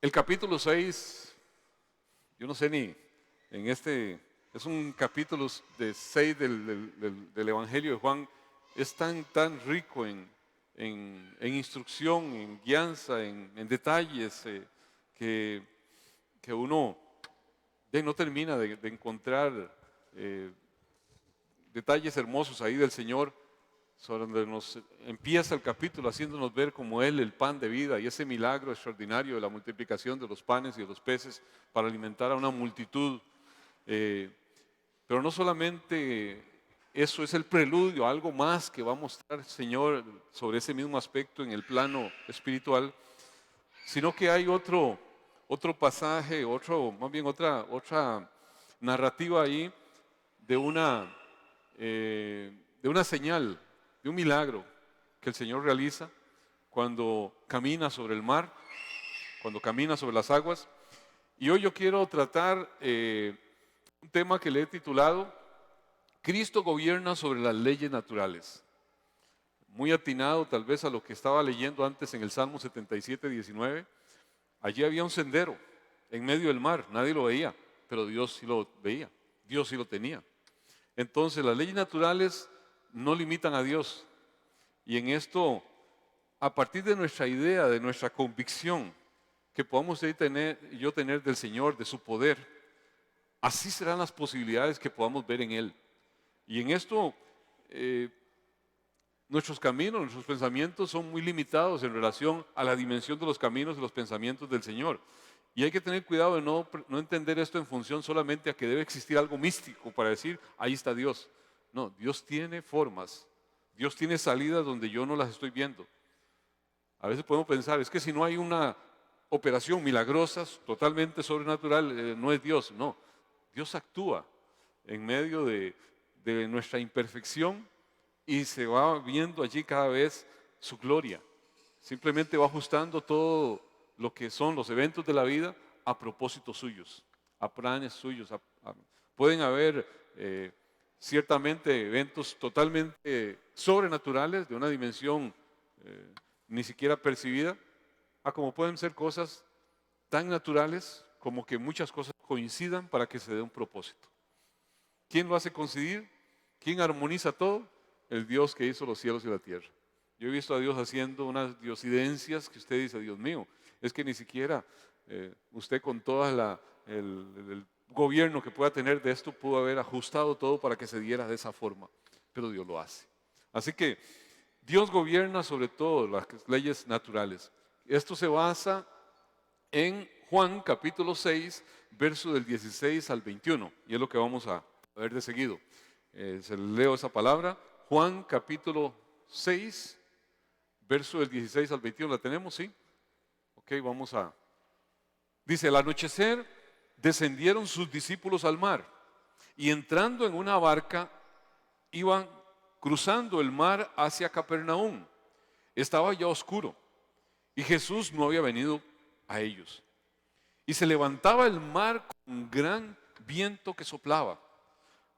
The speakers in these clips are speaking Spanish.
El capítulo 6, yo no sé ni, es un capítulo de 6 del Evangelio de Juan, es tan rico en instrucción, en guianza, en detalles, que, que uno no termina de encontrar detalles hermosos ahí del Señor, sobre donde nos empieza el capítulo haciéndonos ver como Él, el pan de vida, y ese milagro extraordinario de la multiplicación de los panes y de los peces para alimentar a una multitud. Pero no solamente eso es el preludio, algo más que va a mostrar el Señor sobre ese mismo aspecto en el plano espiritual, sino que hay otro pasaje, más bien otra narrativa ahí de una señal, de un milagro que el Señor realiza cuando camina sobre el mar, cuando camina sobre las aguas. Y hoy yo quiero tratar un tema que le he titulado Cristo gobierna sobre las leyes naturales. Muy atinado tal vez a lo que estaba leyendo antes en el Salmo 77, 19. Allí había un sendero en medio del mar, nadie lo veía, pero Dios sí lo veía, Dios sí lo tenía. Entonces las leyes naturales no limitan a Dios. Y en esto, a partir de nuestra idea, de nuestra convicción que podamos tener del Señor, de su poder, así serán las posibilidades que podamos ver en Él. Y en esto, nuestros caminos, nuestros pensamientos son muy limitados en relación a la dimensión de los caminos y los pensamientos del Señor. Y hay que tener cuidado de no entender esto en función solamente a que debe existir algo místico para decir, ahí está Dios. No, Dios tiene formas, Dios tiene salidas donde yo no las estoy viendo. A veces podemos pensar, es que si no hay una operación milagrosa, totalmente sobrenatural, no es Dios. No, Dios actúa en medio de nuestra imperfección y se va viendo allí cada vez su gloria. Simplemente va ajustando todo lo que son los eventos de la vida a propósitos suyos, a planes suyos. Pueden haber ciertamente eventos totalmente sobrenaturales de una dimensión ni siquiera percibida, a como pueden ser cosas tan naturales como que muchas cosas coincidan para que se dé un propósito. ¿Quién lo hace coincidir? ¿Quién armoniza todo? El Dios que hizo los cielos y la tierra. Yo he visto a Dios haciendo unas diosidencias que usted dice, Dios mío, es que ni siquiera usted con todo el gobierno que pueda tener de esto pudo haber ajustado todo para que se diera de esa forma, pero Dios lo hace. Así que Dios gobierna sobre todo las leyes naturales. Esto se basa en Juan capítulo 6, verso del 16 al 21, y es lo que vamos a ver de seguido. Se leo esa palabra, Juan capítulo 6, verso del 16 al 21, ¿la tenemos? ¿Sí? Ok, dice, al anochecer descendieron sus discípulos al mar, y entrando en una barca, iban cruzando el mar hacia Capernaum. Estaba ya oscuro, y Jesús no había venido a ellos. Y se levantaba el mar con gran viento que soplaba.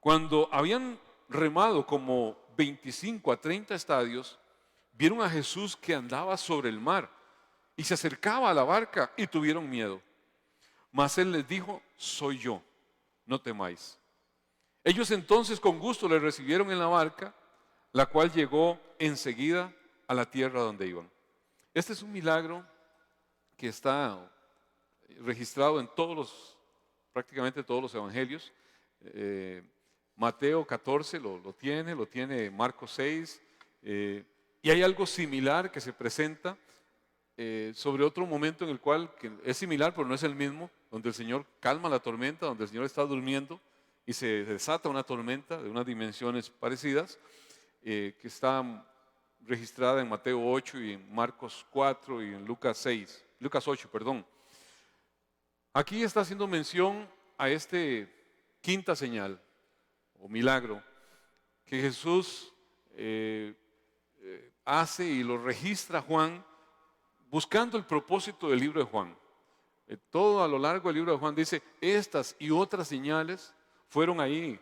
Cuando habían remado como 25 a 30 estadios, vieron a Jesús que andaba sobre el mar y se acercaba a la barca y tuvieron miedo. Mas él les dijo, soy yo, no temáis. Ellos entonces con gusto le recibieron en la barca, la cual llegó enseguida a la tierra donde iban. Este es un milagro que está registrado en prácticamente todos los evangelios. Mateo 14 lo tiene Marcos 6, y hay algo similar que se presenta sobre otro momento en el cual, que es similar pero no es el mismo, donde el Señor calma la tormenta, donde el Señor está durmiendo y se desata una tormenta de unas dimensiones parecidas, que está registrada en Mateo 8 y en Marcos 4 y en Lucas 8, perdón. Aquí está haciendo mención a este quinta señal o milagro que Jesús hace y lo registra Juan buscando el propósito del libro de Juan. Todo a lo largo del libro de Juan dice, estas y otras señales fueron ahí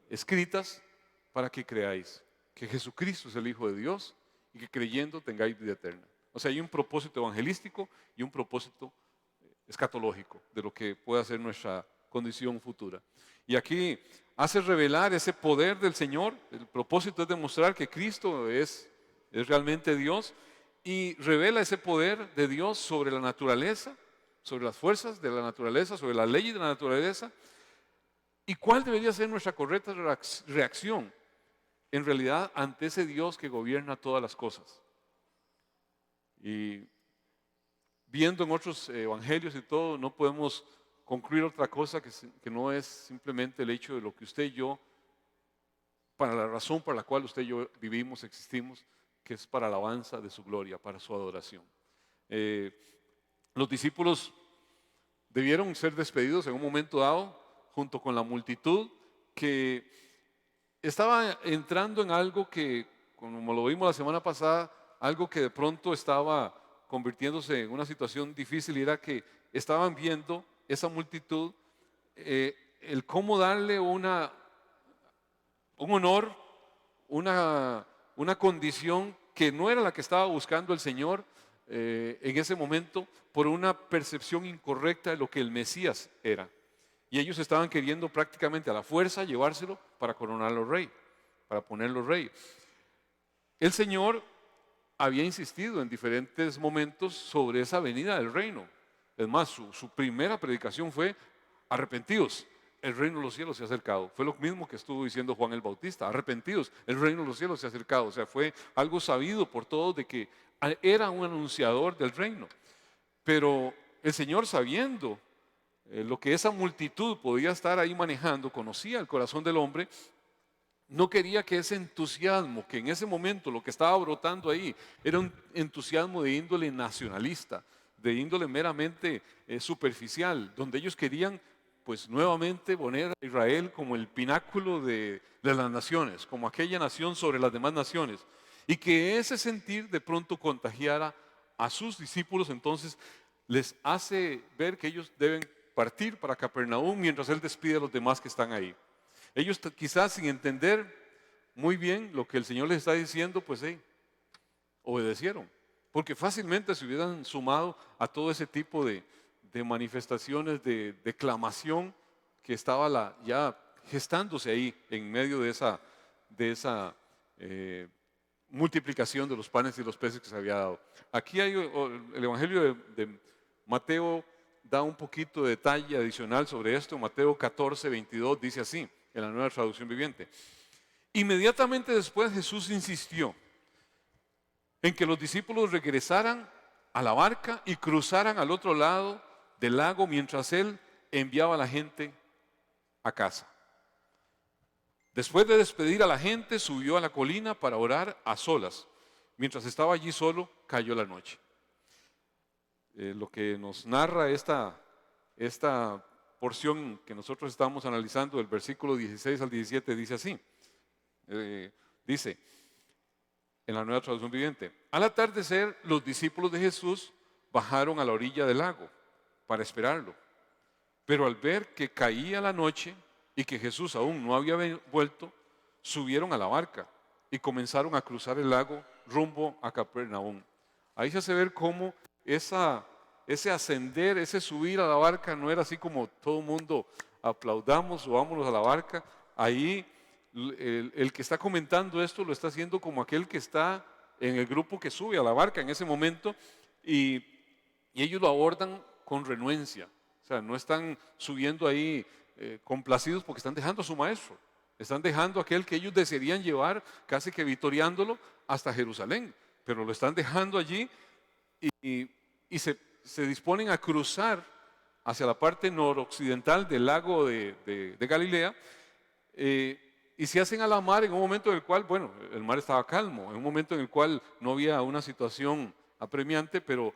escritas para que creáis que Jesucristo es el Hijo de Dios y que creyendo tengáis vida eterna. O sea, hay un propósito evangelístico y un propósito escatológico de lo que pueda ser nuestra condición futura. Y aquí hace revelar ese poder del Señor. El propósito es demostrar que Cristo es realmente Dios, y revela ese poder de Dios sobre la naturaleza, sobre las fuerzas de la naturaleza, sobre las leyes de la naturaleza. ¿Y cuál debería ser nuestra correcta reacción en realidad ante ese Dios que gobierna todas las cosas? Y viendo en otros evangelios y todo, no podemos concluir otra cosa que no es simplemente el hecho de lo que usted y yo, para la razón por la cual usted y yo vivimos, existimos, que es para alabanza de su gloria, para su adoración. Los discípulos debieron ser despedidos en un momento dado, junto con la multitud que estaba entrando en algo que, como lo vimos la semana pasada, algo que de pronto estaba convirtiéndose en una situación difícil, y era que estaban viendo esa multitud, el cómo darle un honor, una condición que no era la que estaba buscando el Señor en ese momento, por una percepción incorrecta de lo que el Mesías era. Y ellos estaban queriendo prácticamente a la fuerza llevárselo para coronarlo rey, para ponerlo rey. El Señor había insistido en diferentes momentos sobre esa venida del reino. Es más, su primera predicación fue: arrepentidos, el reino de los cielos se ha acercado. Fue lo mismo que estuvo diciendo Juan el Bautista: arrepentidos, el reino de los cielos se ha acercado. O sea, fue algo sabido por todos de que era un anunciador del reino. Pero el Señor, sabiendo lo que esa multitud podía estar ahí manejando, conocía el corazón del hombre, no quería que ese entusiasmo, que en ese momento lo que estaba brotando ahí era un entusiasmo de índole nacionalista, de índole meramente superficial, donde ellos querían pues nuevamente poner a Israel como el pináculo de las naciones, como aquella nación sobre las demás naciones, y que ese sentir de pronto contagiara a sus discípulos. Entonces les hace ver que ellos deben partir para Capernaum mientras Él despide a los demás que están ahí. Ellos quizás sin entender muy bien lo que el Señor les está diciendo, pues obedecieron, porque fácilmente se hubieran sumado a todo ese tipo de manifestaciones de declamación que estaba ya gestándose ahí en medio de esa multiplicación de los panes y los peces que se había dado. Aquí hay el Evangelio de Mateo da un poquito de detalle adicional sobre esto. Mateo 14, 22 dice así, en la Nueva Traducción Viviente: inmediatamente después Jesús insistió en que los discípulos regresaran a la barca y cruzaran al otro lado del lago mientras Él enviaba a la gente a casa. Después de despedir a la gente, subió a la colina para orar a solas. Mientras estaba allí solo, cayó la noche. Lo que nos narra esta porción que nosotros estamos analizando, del versículo 16 al 17, dice así. Dice, en la Nueva Traducción Viviente: al atardecer, los discípulos de Jesús bajaron a la orilla del lago para esperarlo. Pero al ver que caía la noche y que Jesús aún no había vuelto, subieron a la barca y comenzaron a cruzar el lago rumbo a Capernaum. Ahí se hace ver cómo ese ascender, ese subir a la barca no era así como todo el mundo aplaudamos o vámonos a la barca. Ahí el que está comentando esto lo está haciendo como aquel que está en el grupo que sube a la barca en ese momento, y ellos lo abordan con renuencia. O sea, no están subiendo ahí complacidos porque están dejando a su maestro. Están dejando a aquel que ellos desearían llevar, casi que victoriándolo, hasta Jerusalén. Pero lo están dejando allí y se disponen a cruzar hacia la parte noroccidental del lago de Galilea. Y se hacen a la mar en un momento en el cual, bueno, el mar estaba calmo, en un momento en el cual no había una situación apremiante, pero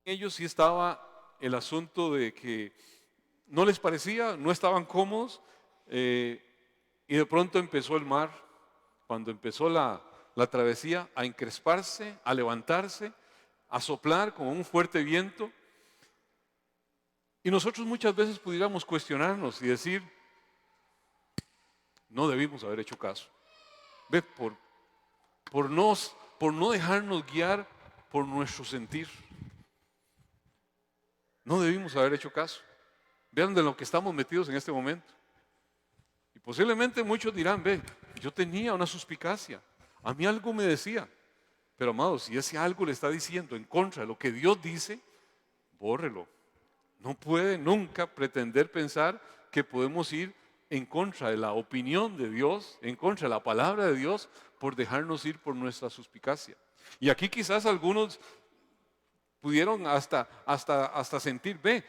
ellos sí estaba el asunto de que no les parecía, no estaban cómodos, y de pronto empezó el mar, cuando empezó la travesía, a encresparse, a levantarse, a soplar con un fuerte viento. Y nosotros muchas veces pudiéramos cuestionarnos y decir: no debimos haber hecho caso. Ve, por no dejarnos guiar por nuestro sentir. no debimos haber hecho caso. Vean de lo que estamos metidos en este momento. Y posiblemente muchos dirán, ve, yo tenía una suspicacia, a mí algo me decía. Pero amados, si ese algo le está diciendo en contra de lo que Dios dice, bórrelo. No puede nunca pretender pensar que podemos ir en contra de la opinión de Dios, en contra de la palabra de Dios, por dejarnos ir por nuestra suspicacia. Y aquí quizás algunos pudieron hasta sentir, ve,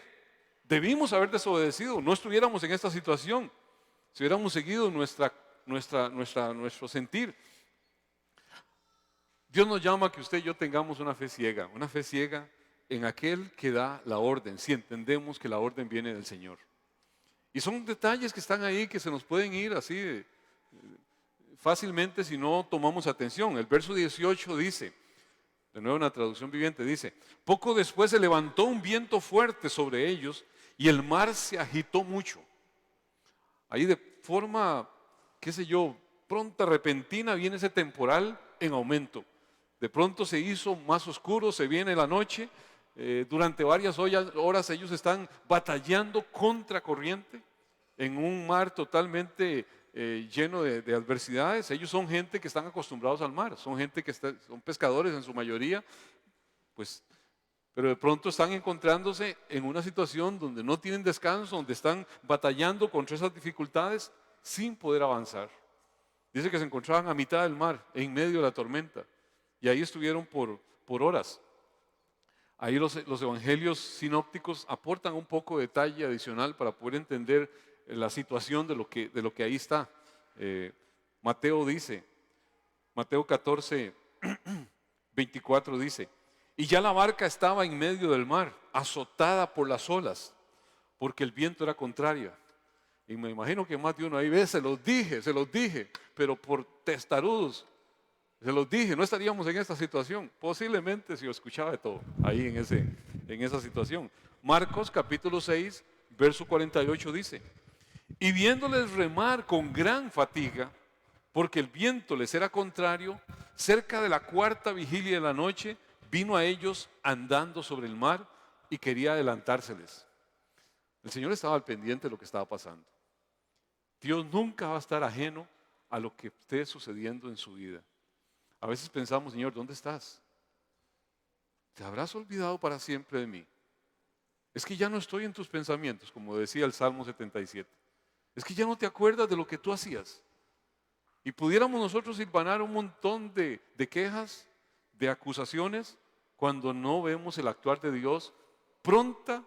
debimos haber desobedecido, no estuviéramos en esta situación, si hubiéramos seguido nuestro sentir. Dios nos llama a que usted y yo tengamos una fe ciega en aquel que da la orden, si entendemos que la orden viene del Señor. Y son detalles que están ahí que se nos pueden ir así fácilmente si no tomamos atención. El verso 18 dice, de nuevo una traducción viviente, dice, poco después se levantó un viento fuerte sobre ellos y el mar se agitó mucho. Ahí de forma, qué sé yo, pronta, repentina viene ese temporal en aumento. De pronto se hizo más oscuro, se viene la noche. Durante varias horas ellos están batallando contra corriente en un mar totalmente lleno de adversidades. Ellos son gente que están acostumbrados al mar, son gente que son pescadores en su mayoría, pues, pero de pronto están encontrándose en una situación donde no tienen descanso, donde están batallando contra esas dificultades sin poder avanzar. Dice que se encontraban a mitad del mar, en medio de la tormenta, y ahí estuvieron por horas. Ahí los evangelios sinópticos aportan un poco de detalle adicional para poder entender la situación de lo que ahí está. Mateo dice, Mateo 14, 24 dice, y ya la barca estaba en medio del mar, azotada por las olas, porque el viento era contrario. Y me imagino que más de uno ahí ve, se los dije, pero por testarudos, se los dije, no estaríamos en esta situación. Posiblemente si yo escuchaba de todo ahí en esa situación. Marcos capítulo 6, verso 48 dice, y viéndoles remar con gran fatiga, porque el viento les era contrario, cerca de la cuarta vigilia de la noche, vino a ellos andando sobre el mar y quería adelantárseles. El Señor estaba al pendiente de lo que estaba pasando. Dios nunca va a estar ajeno a lo que esté sucediendo en su vida. A veces pensamos, Señor, ¿dónde estás? ¿Te habrás olvidado para siempre de mí? Es que ya no estoy en tus pensamientos, como decía el Salmo 77. Es que ya no te acuerdas de lo que tú hacías. Y pudiéramos nosotros hilvanar un montón de quejas, de acusaciones, cuando no vemos el actuar de Dios pronta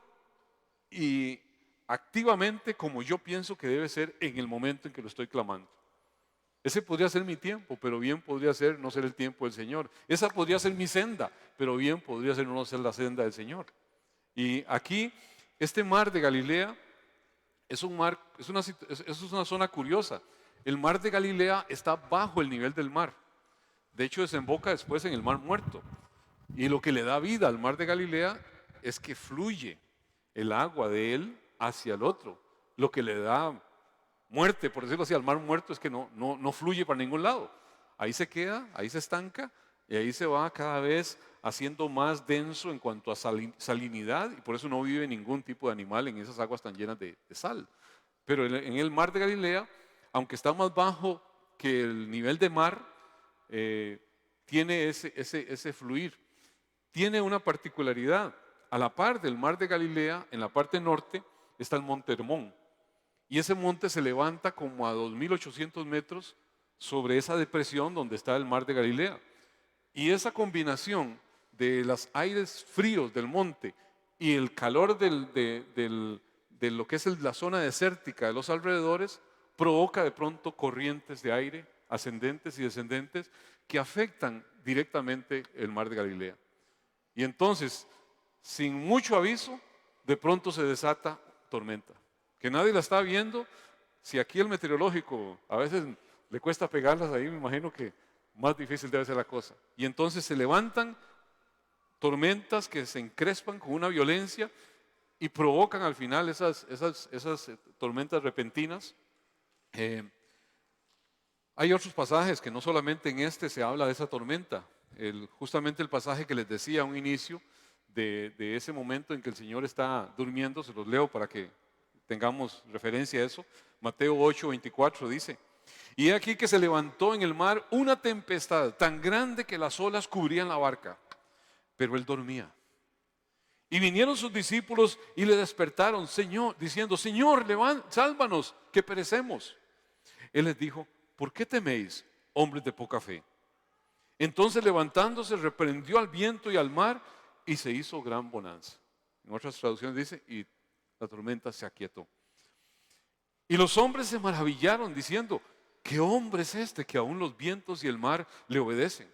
y activamente como yo pienso que debe ser en el momento en que lo estoy clamando. Ese podría ser mi tiempo, pero bien podría ser no ser el tiempo del Señor. Esa podría ser mi senda, pero bien podría ser no ser la senda del Señor. Y aquí, este mar de Galilea es un mar, es una zona curiosa. El mar de Galilea está bajo el nivel del mar. De hecho, desemboca después en el mar Muerto. Y lo que le da vida al mar de Galilea es que fluye el agua de él hacia el otro. Lo que le da muerte, por decirlo así, al mar Muerto es que no fluye para ningún lado. Ahí se queda, ahí se estanca y ahí se va cada vez haciendo más denso en cuanto a salinidad y por eso no vive ningún tipo de animal en esas aguas tan llenas de sal. Pero en el mar de Galilea, aunque está más bajo que el nivel de mar, tiene ese fluir. Tiene una particularidad. A la par del mar de Galilea, en la parte norte, está el monte Hermón. Y ese monte se levanta como a 2.800 metros sobre esa depresión donde está el mar de Galilea. Y esa combinación de los aires fríos del monte y el calor de lo que es la zona desértica de los alrededores provoca de pronto corrientes de aire ascendentes y descendentes que afectan directamente el mar de Galilea. Y entonces, sin mucho aviso, de pronto se desata tormenta, que nadie la está viendo. Si aquí el meteorológico a veces le cuesta pegarlas ahí, me imagino que más difícil debe ser la cosa. Y entonces se levantan tormentas que se encrespan con una violencia y provocan al final esas tormentas repentinas. Hay otros pasajes que no solamente en este se habla de esa tormenta. Justamente el pasaje que les decía a un inicio de ese momento en que el Señor está durmiendo. Se los leo para que tengamos referencia a eso. Mateo 8:24 dice: y he aquí que se levantó en el mar una tempestad tan grande que las olas cubrían la barca, pero él dormía. Y vinieron sus discípulos y le despertaron, Señor, diciendo: Señor, sálvanos, que perecemos. Él les dijo: ¿por qué teméis, hombres de poca fe? Entonces, levantándose, reprendió al viento y al mar, y se hizo gran bonanza. En otras traducciones dice: y la tormenta se aquietó. Y los hombres se maravillaron, diciendo: ¿qué hombre es este que aún los vientos y el mar le obedecen?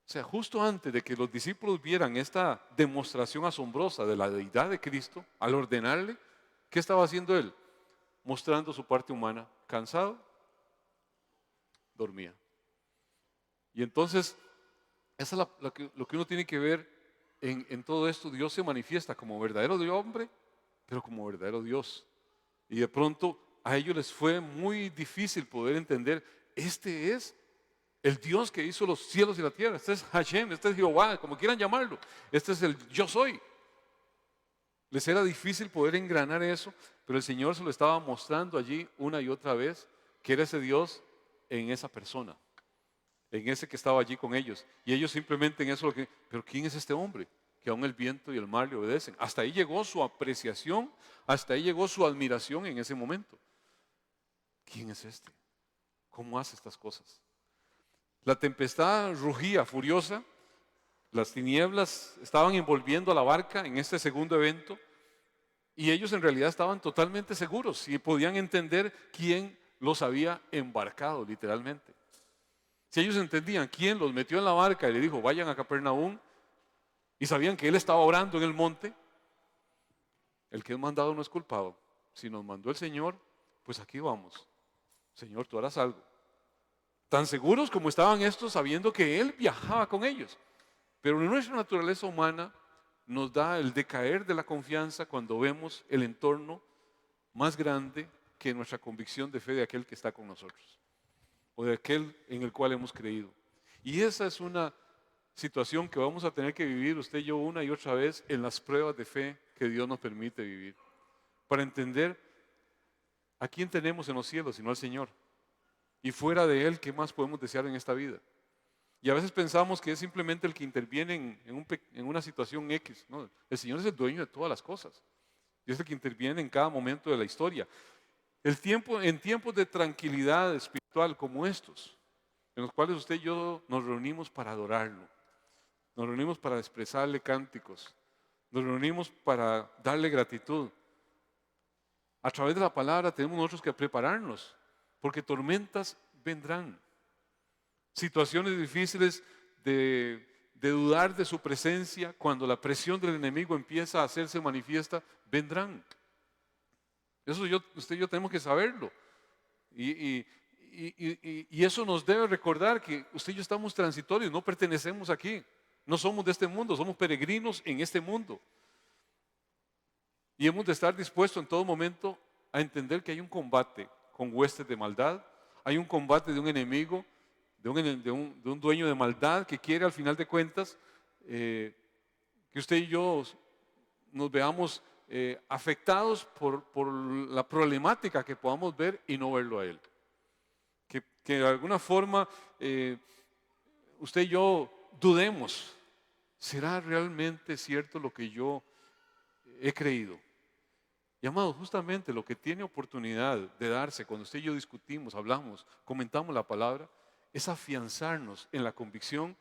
O sea, justo antes de que los discípulos vieran esta demostración asombrosa de la deidad de Cristo, al ordenarle, ¿qué estaba haciendo él? Mostrando su parte humana. Cansado, dormía. Y entonces, eso es lo que uno tiene que ver en todo esto. Dios se manifiesta como verdadero hombre, pero como verdadero Dios. Y de pronto a ellos les fue muy difícil poder entender: este es el Dios que hizo los cielos y la tierra. Este es Hashem, este es Jehová, como quieran llamarlo. Este es el yo soy. Les era difícil poder engranar eso, pero el Señor se lo estaba mostrando allí una y otra vez, que era ese Dios en esa persona, en ese que estaba allí con ellos. Y ellos simplemente en eso, pero ¿quién es este hombre que aún el viento y el mar le obedecen? Hasta ahí llegó su apreciación, hasta ahí llegó su admiración en ese momento. ¿Quién es este? ¿Cómo hace estas cosas? La tempestad rugía furiosa, las tinieblas estaban envolviendo a la barca en este segundo evento, y ellos en realidad estaban totalmente seguros y podían entender quién los había embarcado literalmente. Si ellos entendían quién los metió en la barca y le dijo: vayan a Capernaum, y sabían que él estaba orando en el monte, el que es mandado no es culpado. Si nos mandó el Señor, pues aquí vamos. Señor, tú harás algo. Tan seguros como estaban estos, sabiendo que él viajaba con ellos. Pero nuestra naturaleza humana nos da el decaer de la confianza cuando vemos el entorno más grande que nuestra convicción de fe de aquel que está con nosotros, o de aquel en el cual hemos creído. Y esa es una situación que vamos a tener que vivir usted y yo una y otra vez en las pruebas de fe que Dios nos permite vivir, para entender a quién tenemos en los cielos, sino al Señor. Y fuera de Él, ¿qué más podemos desear en esta vida? Y a veces pensamos que es simplemente el que interviene en una situación X. No, el Señor es el dueño de todas las cosas. Y es el que interviene en cada momento de la historia. En tiempos de tranquilidad espiritual como estos, en los cuales usted y yo nos reunimos para adorarlo, nos reunimos para expresarle cánticos, nos reunimos para darle gratitud. A través de la palabra tenemos nosotros que prepararnos, porque tormentas vendrán. Situaciones difíciles de dudar de su presencia, cuando la presión del enemigo empieza a hacerse manifiesta, vendrán. Eso usted y yo tenemos que saberlo. Y eso nos debe recordar que usted y yo estamos transitorios, no pertenecemos aquí. No somos de este mundo, somos peregrinos en este mundo. Y hemos de estar dispuestos en todo momento a entender que hay un combate con huestes de maldad, hay un combate de un enemigo, de un dueño de maldad que quiere, al final de cuentas, que usted y yo nos veamos afectados por la problemática que podamos ver y no verlo a él. Que de alguna forma usted y yo dudemos: ¿será realmente cierto lo que yo he creído? Y amados, justamente lo que tiene oportunidad de darse cuando usted y yo discutimos, hablamos, comentamos la palabra, es afianzarnos en la convicción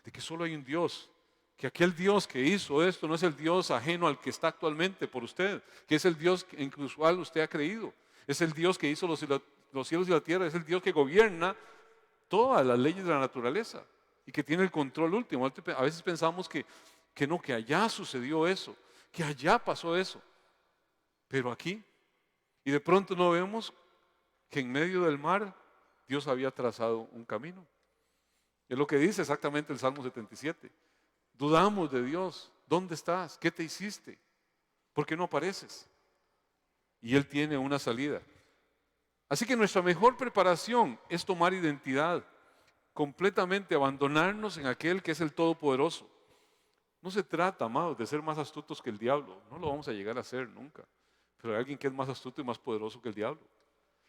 de que solo hay un Dios, que aquel Dios que hizo esto no es el Dios ajeno al que está actualmente por usted, que es el Dios en el cual usted ha creído, es el Dios que hizo los cielos y la tierra, es el Dios que gobierna todas las leyes de la naturaleza y que tiene el control último. A veces pensamos que no, que allá sucedió eso, que allá pasó eso. Pero aquí, y de pronto no vemos que en medio del mar Dios había trazado un camino. Es lo que dice exactamente el Salmo 77. Dudamos de Dios. ¿Dónde estás? ¿Qué te hiciste? ¿Por qué no apareces? Y Él tiene una salida. Así que nuestra mejor preparación es tomar identidad, completamente abandonarnos en aquel que es el Todopoderoso. No se trata, amados, de ser más astutos que el diablo. No lo vamos a llegar a ser nunca. Pero hay alguien que es más astuto y más poderoso que el diablo.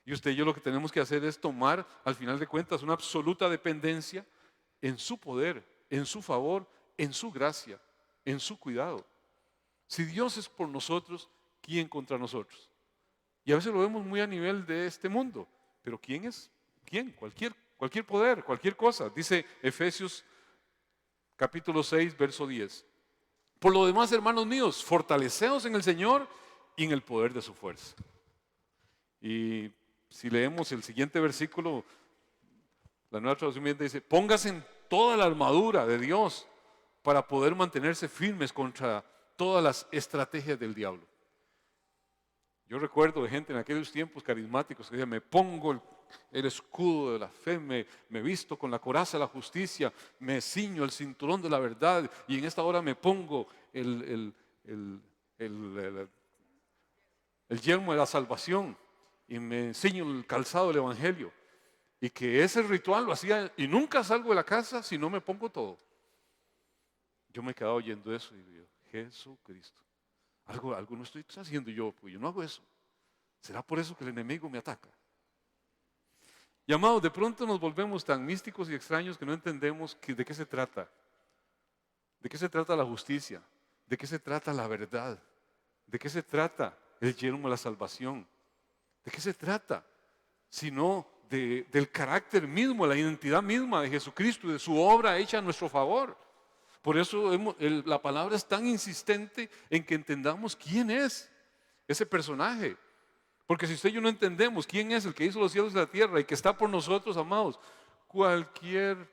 Y usted y yo lo que tenemos que hacer es tomar, al final de cuentas, una absoluta dependencia en su poder, en su favor, en su gracia, en su cuidado. Si Dios es por nosotros, ¿quién contra nosotros? Y a veces lo vemos muy a nivel de este mundo. Pero ¿quién es? ¿Quién? Cualquier poder, cualquier cosa. Dice Efesios capítulo 6, verso 10. Por lo demás, hermanos míos, fortaleceos en el Señor y en el poder de su fuerza. Y si leemos el siguiente versículo, la Nueva Traducción Viviente dice, póngase en toda la armadura de Dios para poder mantenerse firmes contra todas las estrategias del diablo. Yo recuerdo de gente en aquellos tiempos carismáticos que decía, me pongo el escudo de la fe, me visto con la coraza de la justicia, me ciño el cinturón de la verdad y en esta hora me pongo el yelmo de la salvación y me ciño el calzado del evangelio. Y que ese ritual lo hacía y nunca salgo de la casa si no me pongo todo. Yo me quedaba oyendo eso y digo, Jesucristo, algo no estoy haciendo yo, pues yo no hago eso. ¿Será por eso que el enemigo me ataca? Y amados, de pronto nos volvemos tan místicos y extraños que no entendemos de qué se trata. ¿De qué se trata la justicia? ¿De qué se trata la verdad? ¿De qué se trata el yelmo de la salvación? ¿De qué se trata? Sino del carácter mismo, la identidad misma de Jesucristo y de su obra hecha a nuestro favor. Por eso la palabra es tan insistente en que entendamos quién es ese personaje. Porque si usted y yo no entendemos quién es el que hizo los cielos y la tierra y que está por nosotros, amados, cualquier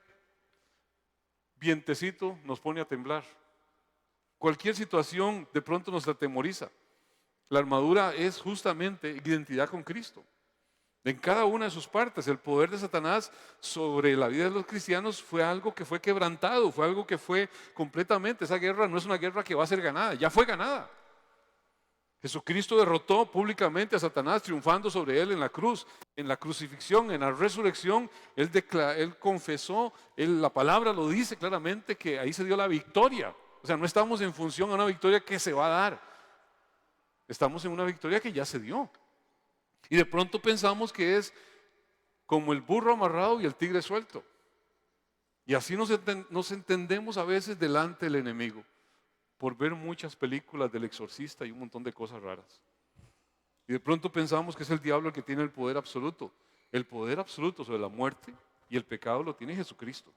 vientecito nos pone a temblar. Cualquier situación de pronto nos atemoriza. La armadura es justamente identidad con Cristo. En cada una de sus partes, el poder de Satanás sobre la vida de los cristianos fue algo que fue quebrantado, fue algo que fue completamente, esa guerra no es una guerra que va a ser ganada, ya fue ganada. Jesucristo derrotó públicamente a Satanás, triunfando sobre él en la cruz, en la crucifixión, en la resurrección. Él confesó, la palabra lo dice claramente que ahí se dio la victoria. O sea, no estamos en función a una victoria que se va a dar. Estamos en una victoria que ya se dio. Y de pronto pensamos que es como el burro amarrado y el tigre suelto. Y así nos entendemos a veces delante del enemigo, por ver muchas películas del exorcista y un montón de cosas raras. Y de pronto pensamos que es el diablo el que tiene el poder absoluto. El poder absoluto sobre la muerte y el pecado lo tiene Jesucristo.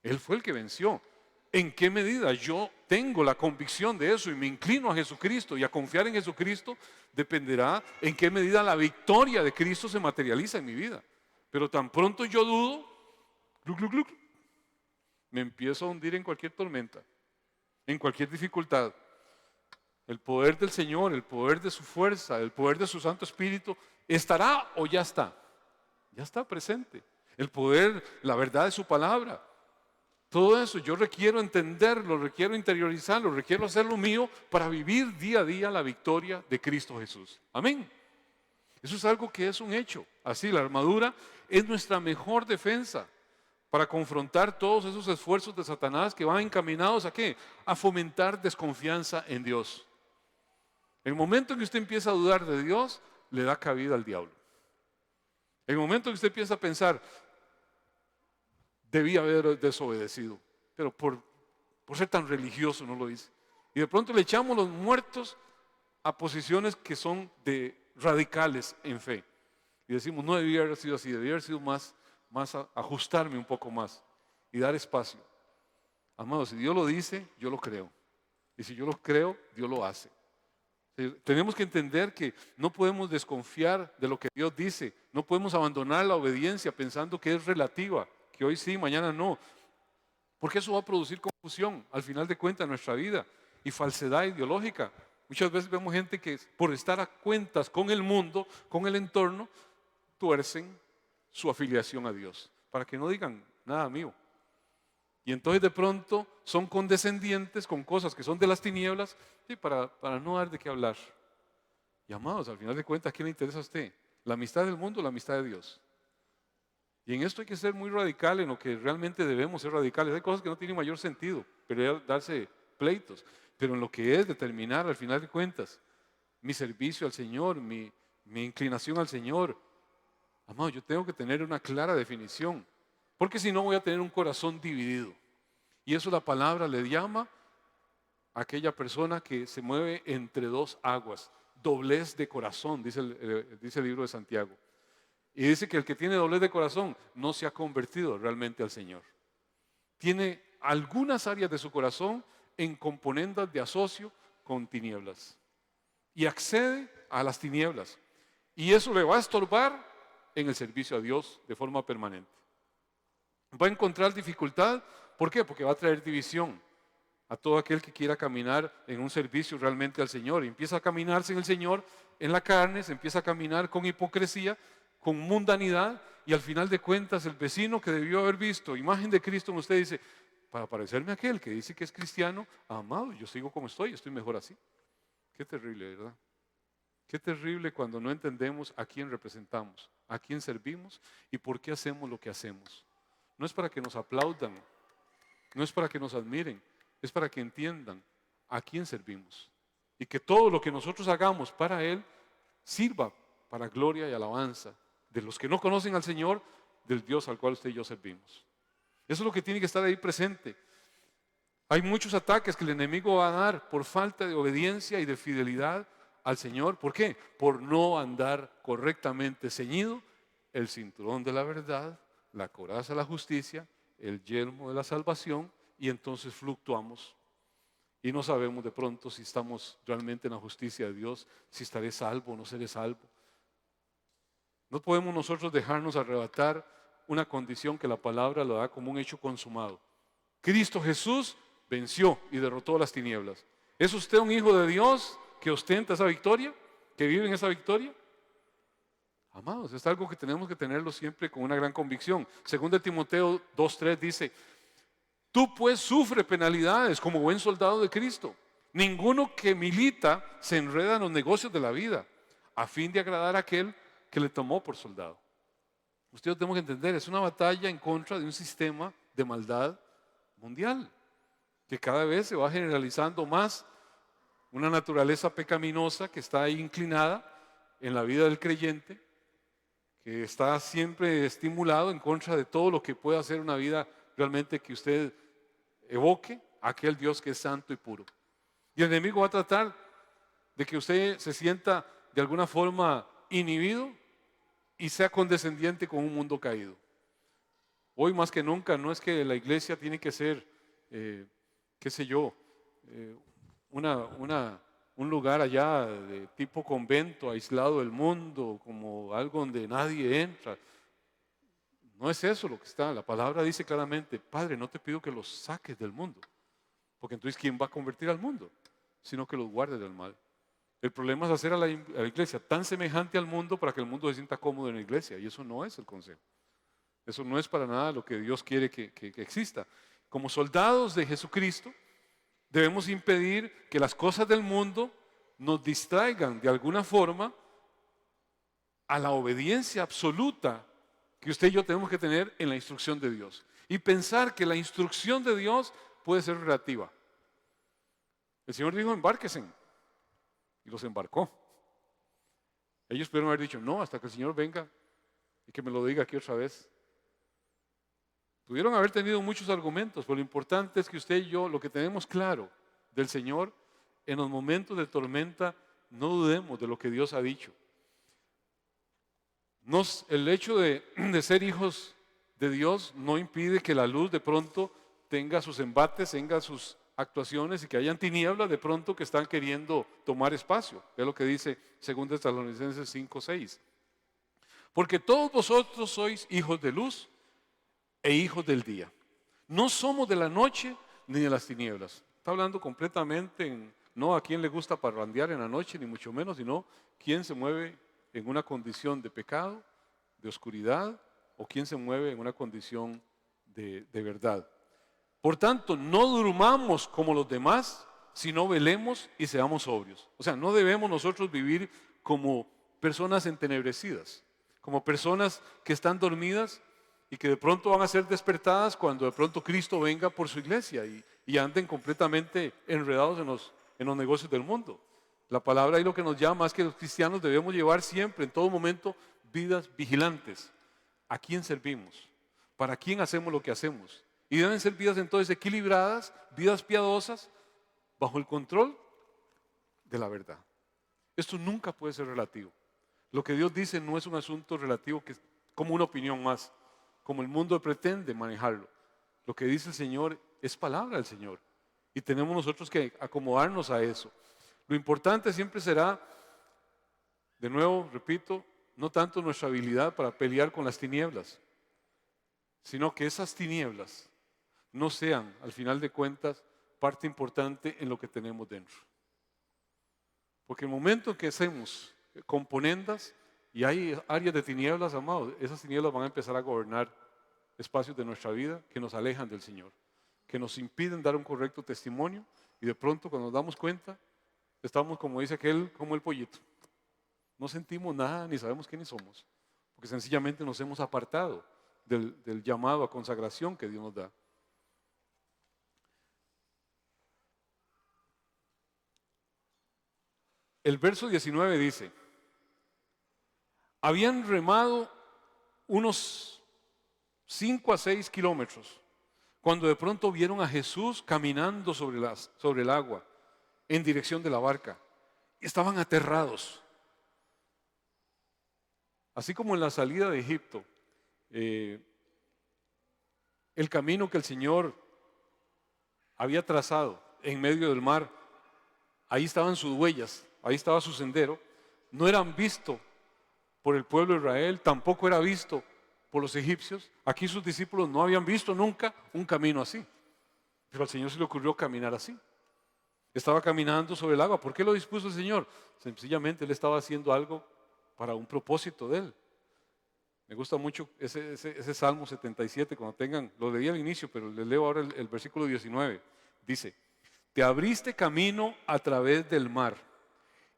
Él fue el que venció. ¿En qué medida yo tengo la convicción de eso y me inclino a Jesucristo y a confiar en Jesucristo? Dependerá en qué medida la victoria de Cristo se materializa en mi vida. Pero tan pronto yo dudo, me empiezo a hundir en cualquier tormenta, en cualquier dificultad. El poder del Señor, el poder de su fuerza, el poder de su Santo Espíritu, ¿estará o ya está? Ya está presente. El poder, la verdad de su palabra. Todo eso yo requiero entenderlo, requiero interiorizarlo, requiero hacerlo mío para vivir día a día la victoria de Cristo Jesús. Amén. Eso es algo que es un hecho. Así, la armadura es nuestra mejor defensa para confrontar todos esos esfuerzos de Satanás que van encaminados ¿a qué? A fomentar desconfianza en Dios. El momento en que usted empieza a dudar de Dios, le da cabida al diablo. El momento en que usted empieza a pensar, debía haber desobedecido, pero por ser tan religioso no lo hice. Y de pronto le echamos los muertos a posiciones que son radicales en fe. Y decimos, no debía haber sido así, debía haber sido más ajustarme un poco más y dar espacio. Amados, si Dios lo dice, yo lo creo. Y si yo lo creo, Dios lo hace. Tenemos que entender que no podemos desconfiar de lo que Dios dice. No podemos abandonar la obediencia pensando que es relativa, que hoy sí, mañana no. Porque eso va a producir confusión al final de cuentas en nuestra vida y falsedad ideológica. Muchas veces vemos gente que por estar a cuentas con el mundo, con el entorno, tuercen su afiliación a Dios, para que no digan nada mío. Y entonces de pronto son condescendientes con cosas que son de las tinieblas, ¿sí? para no dar de qué hablar. Y amados, al final de cuentas, ¿a quién le interesa a usted? ¿La amistad del mundo o la amistad de Dios? Y en esto hay que ser muy radical en lo que realmente debemos ser radicales. Hay cosas que no tienen mayor sentido, pero darse pleitos, pero en lo que es determinar al final de cuentas mi servicio al Señor, mi inclinación al Señor, amado, yo tengo que tener una clara definición, porque si no voy a tener un corazón dividido. Y eso la palabra le llama a aquella persona que se mueve entre dos aguas, doblez de corazón, dice el libro de Santiago. Y dice que el que tiene doblez de corazón no se ha convertido realmente al Señor. Tiene algunas áreas de su corazón en componendas de asocio con tinieblas. Y accede a las tinieblas. Y eso le va a estorbar en el servicio a Dios de forma permanente. Va a encontrar dificultad. ¿Por qué? Porque va a traer división a todo aquel que quiera caminar en un servicio realmente al Señor. Y empieza a caminarse en el Señor, en la carne, se empieza a caminar con hipocresía, con mundanidad, y al final de cuentas el vecino que debió haber visto imagen de Cristo en usted dice, para parecerme a aquel que dice que es cristiano, amado, yo sigo como estoy mejor así. Qué terrible, ¿verdad? Qué terrible cuando no entendemos a quién representamos, a quién servimos y por qué hacemos lo que hacemos. No es para que nos aplaudan, no es para que nos admiren, es para que entiendan a quién servimos y que todo lo que nosotros hagamos para Él sirva para gloria y alabanza de los que no conocen al Señor, del Dios al cual usted y yo servimos. Eso es lo que tiene que estar ahí presente. Hay muchos ataques que el enemigo va a dar por falta de obediencia y de fidelidad al Señor. ¿Por qué? Por no andar correctamente ceñido el cinturón de la verdad, la coraza de la justicia, el yelmo de la salvación, y entonces fluctuamos y no sabemos de pronto si estamos realmente en la justicia de Dios, si estaré salvo o no seré salvo. No podemos nosotros dejarnos arrebatar una condición que la palabra lo da como un hecho consumado. Cristo Jesús venció y derrotó las tinieblas. ¿Es usted un hijo de Dios que ostenta esa victoria, que vive en esa victoria? Amados, es algo que tenemos que tenerlo siempre con una gran convicción. Según de Timoteo 2:3 dice, tú pues sufre penalidades como buen soldado de Cristo. Ninguno que milita se enreda en los negocios de la vida, a fin de agradar a aquel que le tomó por soldado. Ustedes tenemos que entender, es una batalla en contra de un sistema de maldad mundial, que cada vez se va generalizando más, una naturaleza pecaminosa que está ahí inclinada en la vida del creyente, que está siempre estimulado en contra de todo lo que pueda hacer una vida realmente que usted evoque a aquel Dios que es santo y puro. Y el enemigo va a tratar de que usted se sienta de alguna forma inhibido y sea condescendiente con un mundo caído. Hoy más que nunca no es que la iglesia tiene que ser, qué sé yo, un lugar allá de tipo convento, aislado del mundo, como algo donde nadie entra. No es eso lo que está. La palabra dice claramente, Padre, no te pido que los saques del mundo, porque entonces ¿quién va a convertir al mundo? Sino que los guarde del mal. El problema es hacer a la iglesia tan semejante al mundo para que el mundo se sienta cómodo en la iglesia, y eso no es el consejo. Eso no es para nada lo que Dios quiere que exista. Como soldados de Jesucristo, debemos impedir que las cosas del mundo nos distraigan de alguna forma a la obediencia absoluta que usted y yo tenemos que tener en la instrucción de Dios. Y pensar que la instrucción de Dios puede ser relativa. El Señor dijo, embárquense. Y los embarcó. Ellos pudieron haber dicho, no, hasta que el Señor venga y que me lo diga aquí otra vez. Pudieron haber tenido muchos argumentos, pero lo importante es que usted y yo, lo que tenemos claro del Señor, en los momentos de tormenta, no dudemos de lo que Dios ha dicho. El hecho de ser hijos de Dios no impide que la luz de pronto tenga sus embates, tenga sus actuaciones y que hayan tinieblas de pronto que están queriendo tomar espacio. Es lo que dice 2 Tesalonicenses 5:6. Porque todos vosotros sois hijos de luz e hijos del día. No somos de la noche ni de las tinieblas. Está hablando completamente no a quien le gusta parrandear en la noche, ni mucho menos, sino quien se mueve en una condición de pecado, de oscuridad, o quien se mueve en una condición de verdad. Por tanto, no durmamos como los demás, sino velemos y seamos sobrios. O sea, no debemos nosotros vivir como personas entenebrecidas, como personas que están dormidas y que de pronto van a ser despertadas cuando de pronto Cristo venga por su iglesia y anden completamente enredados en los negocios del mundo. La palabra ahí lo que nos llama es que los cristianos debemos llevar siempre, en todo momento, vidas vigilantes. ¿A quién servimos? ¿Para quién hacemos lo que hacemos? Y deben ser vidas entonces equilibradas, vidas piadosas, bajo el control de la verdad. Esto nunca puede ser relativo. Lo que Dios dice no es un asunto relativo que es como una opinión más, como el mundo pretende manejarlo. Lo que dice el Señor es palabra del Señor y tenemos nosotros que acomodarnos a eso. Lo importante siempre será, de nuevo, repito, no tanto nuestra habilidad para pelear con las tinieblas, sino que esas tinieblas no sean, al final de cuentas, parte importante en lo que tenemos dentro. Porque el momento en que hacemos componendas y hay áreas de tinieblas, amados, esas tinieblas van a empezar a gobernar espacios de nuestra vida que nos alejan del Señor, que nos impiden dar un correcto testimonio y de pronto cuando nos damos cuenta, estamos como dice aquel, como el pollito. No sentimos nada ni sabemos quiénes somos, porque sencillamente nos hemos apartado del llamado a consagración que Dios nos da. El verso 19 dice, habían remado unos 5 a 6 kilómetros cuando de pronto vieron a Jesús caminando sobre el agua en dirección de la barca. Estaban aterrados. Así como en la salida de Egipto, el camino que el Señor había trazado en medio del mar, ahí estaban sus huellas, ahí estaba su sendero, no eran vistos por el pueblo de Israel, tampoco era visto por los egipcios. Aquí sus discípulos no habían visto nunca un camino así, pero al Señor se le ocurrió caminar así. Estaba caminando sobre el agua. ¿Por qué lo dispuso el Señor? Sencillamente Él estaba haciendo algo para un propósito de Él. Me gusta mucho ese Salmo 77, cuando tengan, lo leí al inicio, pero les leo ahora el versículo 19. Dice, te abriste camino a través del mar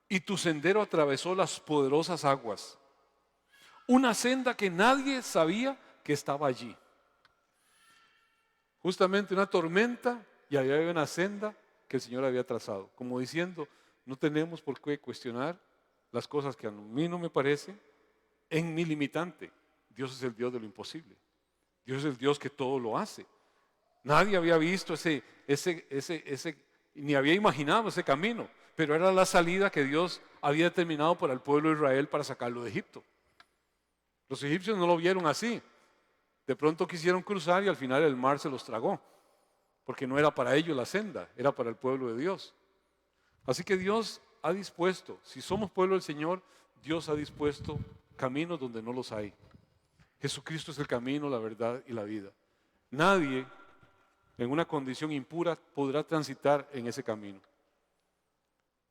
y tu sendero atravesó las poderosas aguas. Una senda que nadie sabía que estaba allí. Justamente una tormenta y había una senda que el Señor había trazado. Como diciendo, no tenemos por qué cuestionar las cosas que a mí no me parecen en mi limitante. Dios es el Dios de lo imposible. Dios es el Dios que todo lo hace. Nadie había visto ni había imaginado ese camino, pero era la salida que Dios había determinado para el pueblo de Israel para sacarlo de Egipto. Los egipcios no lo vieron así. De pronto quisieron cruzar y al final el mar se los tragó, porque no era para ellos la senda, era para el pueblo de Dios. Así que Dios ha dispuesto, si somos pueblo del Señor, Dios ha dispuesto caminos donde no los hay. Jesucristo es el camino, la verdad y la vida. Nadie en una condición impura podrá transitar en ese camino.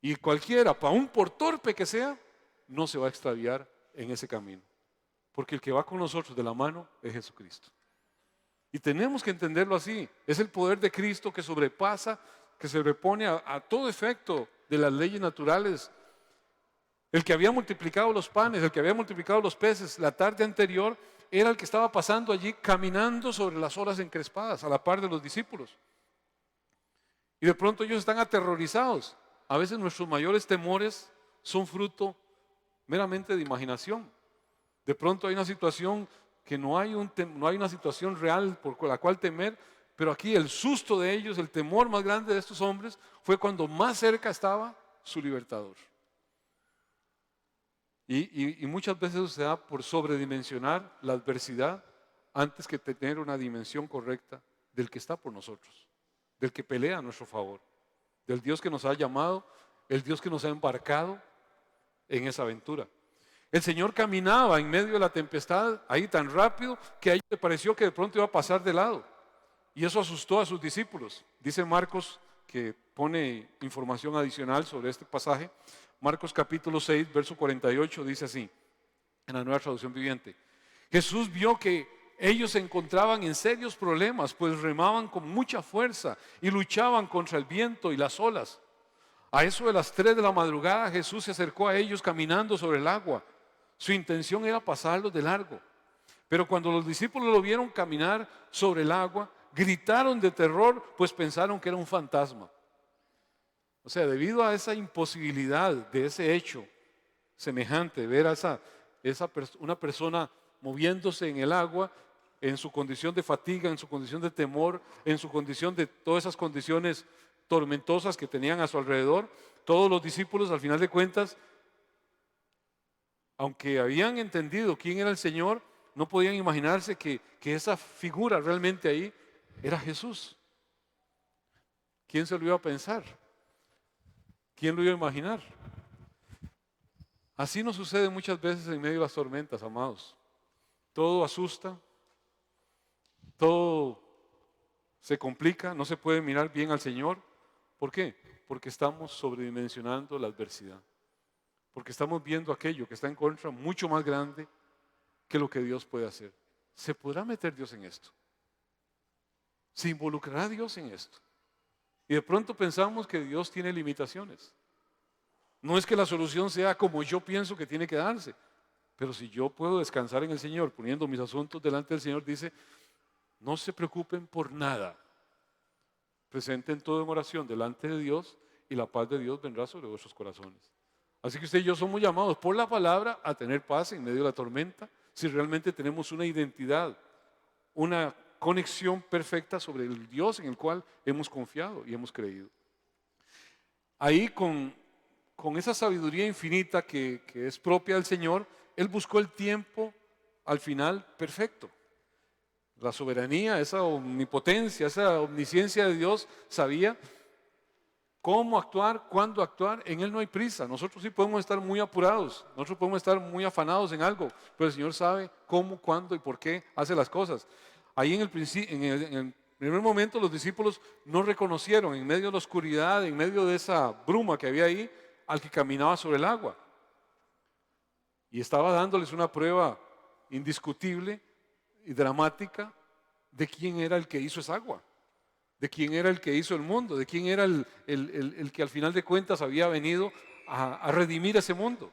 Y cualquiera, aun por torpe que sea, no se va a extraviar en ese camino. Porque el que va con nosotros de la mano es Jesucristo. Y tenemos que entenderlo así. Es el poder de Cristo que sobrepasa, que se repone a todo efecto de las leyes naturales. El que había multiplicado los panes, el que había multiplicado los peces la tarde anterior, era el que estaba pasando allí caminando sobre las olas encrespadas a la par de los discípulos. Y de pronto ellos están aterrorizados. A veces nuestros mayores temores son fruto meramente de imaginación. De pronto hay una situación que no hay una situación real por la cual temer, pero aquí el susto de ellos, el temor más grande de estos hombres fue cuando más cerca estaba su libertador. Y muchas veces eso se da por sobredimensionar la adversidad antes que tener una dimensión correcta del que está por nosotros, del que pelea a nuestro favor, del Dios que nos ha llamado, el Dios que nos ha embarcado en esa aventura. El Señor caminaba en medio de la tempestad ahí tan rápido que a ellos le pareció que de pronto iba a pasar de lado. Y eso asustó a sus discípulos. Dice Marcos, que pone información adicional sobre este pasaje. Marcos capítulo 6, verso 48 dice así, en la Nueva Traducción Viviente. Jesús vio que ellos se encontraban en serios problemas, pues remaban con mucha fuerza y luchaban contra el viento y las olas. A eso de las 3 de la madrugada Jesús se acercó a ellos caminando sobre el agua. Su intención era pasarlos de largo. Pero cuando los discípulos lo vieron caminar sobre el agua, gritaron de terror, pues pensaron que era un fantasma. O sea, debido a esa imposibilidad de ese hecho semejante, ver a una persona moviéndose en el agua, en su condición de fatiga, en su condición de temor, en su condición de todas esas condiciones tormentosas que tenían a su alrededor, todos los discípulos, al final de cuentas, aunque habían entendido quién era el Señor, no podían imaginarse que esa figura realmente ahí era Jesús. ¿Quién se lo iba a pensar? ¿Quién lo iba a imaginar? Así nos sucede muchas veces en medio de las tormentas, amados. Todo asusta, todo se complica, no se puede mirar bien al Señor. ¿Por qué? Porque estamos sobredimensionando la adversidad. Porque estamos viendo aquello que está en contra mucho más grande que lo que Dios puede hacer. ¿Se podrá meter Dios en esto? ¿Se involucrará Dios en esto? Y de pronto pensamos que Dios tiene limitaciones. No es que la solución sea como yo pienso que tiene que darse, pero si yo puedo descansar en el Señor, poniendo mis asuntos delante del Señor, dice, no se preocupen por nada. Presenten todo en oración delante de Dios y la paz de Dios vendrá sobre vuestros corazones. Así que usted y yo somos llamados por la palabra a tener paz en medio de la tormenta, si realmente tenemos una identidad, una conexión perfecta sobre el Dios en el cual hemos confiado y hemos creído. Ahí con esa sabiduría infinita que es propia del Señor, Él buscó el tiempo al final perfecto. La soberanía, esa omnipotencia, esa omnisciencia de Dios sabía cómo actuar, cuándo actuar. En Él no hay prisa. Nosotros sí podemos estar muy apurados, nosotros podemos estar muy afanados en algo, pero el Señor sabe cómo, cuándo y por qué hace las cosas. Ahí en el primer momento los discípulos no reconocieron en medio de la oscuridad, en medio de esa bruma que había ahí, al que caminaba sobre el agua. Y estaba dándoles una prueba indiscutible y dramática de quién era el que hizo esa agua, de quién era el que hizo el mundo, de quién era el que al final de cuentas había venido a redimir ese mundo.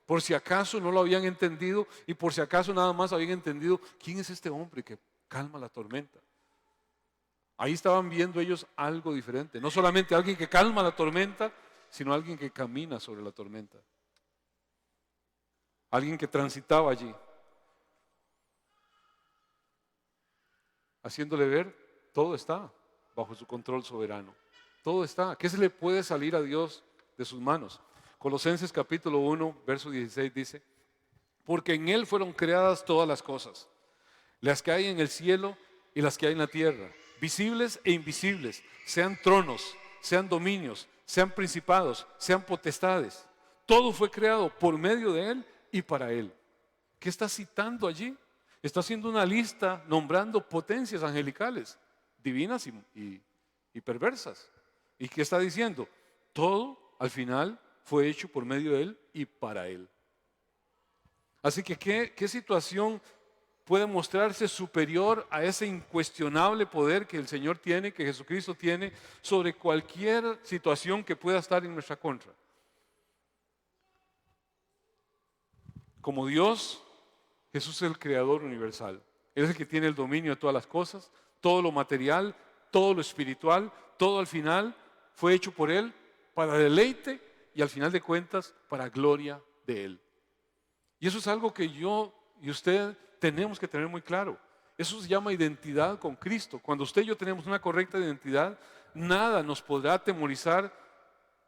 Por si acaso no lo habían entendido y por si acaso nada más habían entendido quién es este hombre que calma la tormenta. Ahí estaban viendo ellos algo diferente, no solamente alguien que calma la tormenta, sino alguien que camina sobre la tormenta, alguien que transitaba allí, haciéndole ver, todo está bajo su control soberano, todo está. ¿Qué se le puede salir a Dios de sus manos? Colosenses capítulo 1, verso 16 dice, porque en Él fueron creadas todas las cosas, las que hay en el cielo y las que hay en la tierra, visibles e invisibles, sean tronos, sean dominios, sean principados, sean potestades. Todo fue creado por medio de Él y para Él. ¿Qué está citando allí? Está haciendo una lista nombrando potencias angelicales, divinas y perversas. ¿Y qué está diciendo? Todo al final fue hecho por medio de Él y para Él. Así que ¿qué situación puede mostrarse superior a ese incuestionable poder que el Señor tiene, que Jesucristo tiene, sobre cualquier situación que pueda estar en nuestra contra? Como Dios, Jesús es el creador universal. Él es el que tiene el dominio de todas las cosas, todo lo material, todo lo espiritual, todo al final fue hecho por Él para deleite y al final de cuentas para gloria de Él. Y eso es algo que yo y usted tenemos que tener muy claro. Eso se llama identidad con Cristo. Cuando usted y yo tenemos una correcta identidad, nada nos podrá atemorizar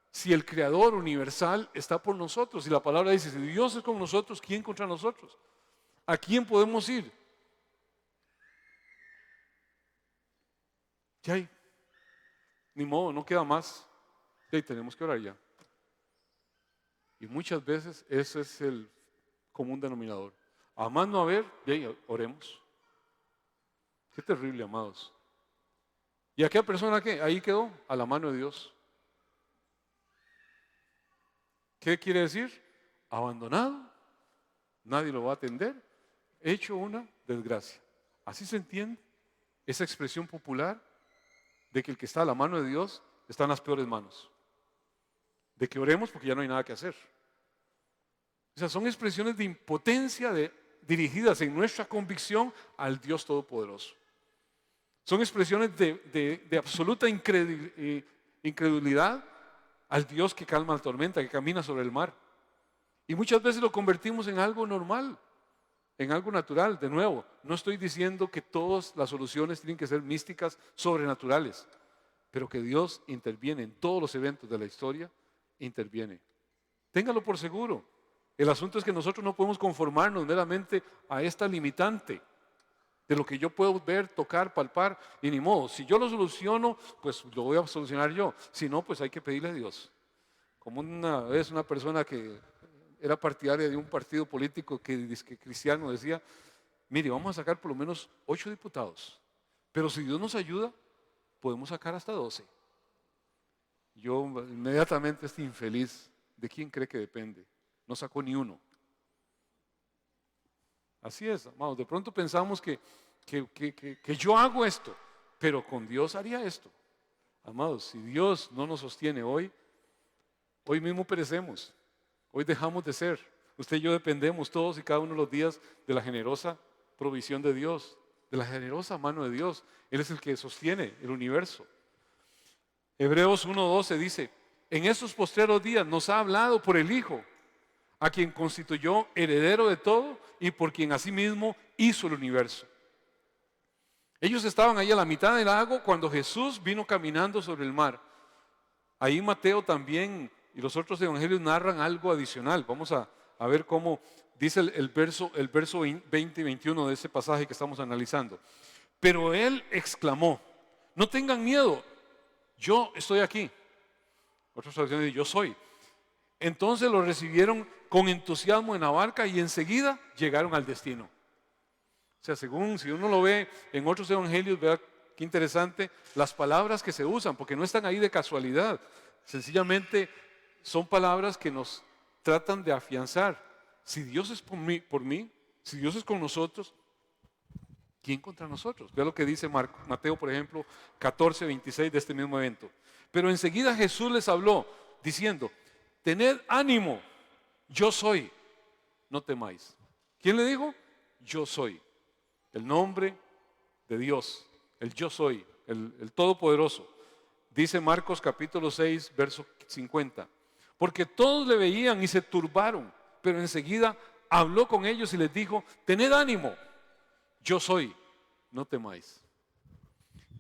si el Creador universal está por nosotros. Y la palabra dice, si Dios es con nosotros, ¿quién contra nosotros? ¿A quién podemos ir? Ya hay, ni modo, no queda más. Ya tenemos que orar ya. Y muchas veces ese es el común denominador. A más no haber, ya oremos. Qué terrible, amados. ¿Y aquella persona que ahí quedó? A la mano de Dios. ¿Qué quiere decir? Abandonado, nadie lo va a atender, hecho una desgracia. Así se entiende esa expresión popular de que el que está a la mano de Dios está en las peores manos. De que oremos porque ya no hay nada que hacer. O sea, son expresiones de impotencia dirigidas en nuestra convicción al Dios Todopoderoso. Son expresiones de absoluta incredulidad al Dios que calma la tormenta, que camina sobre el mar. Y muchas veces lo convertimos en algo normal, en algo natural. De nuevo, no estoy diciendo que todas las soluciones tienen que ser místicas, sobrenaturales, pero que Dios interviene en todos los eventos de la historia, interviene. Téngalo por seguro. El asunto es que nosotros no podemos conformarnos meramente a esta limitante de lo que yo puedo ver, tocar, palpar, y ni modo. Si yo lo soluciono, pues lo voy a solucionar yo. Si no, pues hay que pedirle a Dios. Como una vez una persona que era partidaria de un partido político que cristiano decía, mire, vamos a sacar por lo menos 8 diputados, pero si Dios nos ayuda, podemos sacar hasta 12. Yo inmediatamente estoy infeliz. ¿De quién cree que depende? No sacó ni uno. Así es, amados. De pronto pensamos que yo hago esto, pero con Dios haría esto. Amados, si Dios no nos sostiene hoy mismo perecemos. Hoy dejamos de ser. Usted y yo dependemos todos y cada uno de los días de la generosa provisión de Dios, de la generosa mano de Dios. Él es el que sostiene el universo. Hebreos 1:12 dice, en estos postreros días nos ha hablado por el Hijo, a quien constituyó heredero de todo y por quien asimismo hizo el universo. Ellos estaban ahí a la mitad del lago cuando Jesús vino caminando sobre el mar. Ahí Mateo también y los otros evangelios narran algo adicional. Vamos a ver cómo dice el verso 20 y 21 de ese pasaje que estamos analizando. Pero él exclamó, no tengan miedo, yo estoy aquí. Otras traducciones dicen, yo soy. Entonces lo recibieron con entusiasmo en la barca y enseguida llegaron al destino. O sea, si uno lo ve en otros evangelios, vea qué interesante las palabras que se usan, porque no están ahí de casualidad. Sencillamente son palabras que nos tratan de afianzar. Si Dios es por mí, si Dios es con nosotros, ¿quién contra nosotros? Vea lo que dice Mateo, por ejemplo, 14:26 de este mismo evento. Pero enseguida Jesús les habló diciendo, tened ánimo, yo soy, no temáis. ¿Quién le dijo? Yo soy. El nombre de Dios, el yo soy, el Todopoderoso. Dice Marcos capítulo 6, verso 50. Porque todos le veían y se turbaron, pero enseguida habló con ellos y les dijo, tened ánimo, yo soy, no temáis.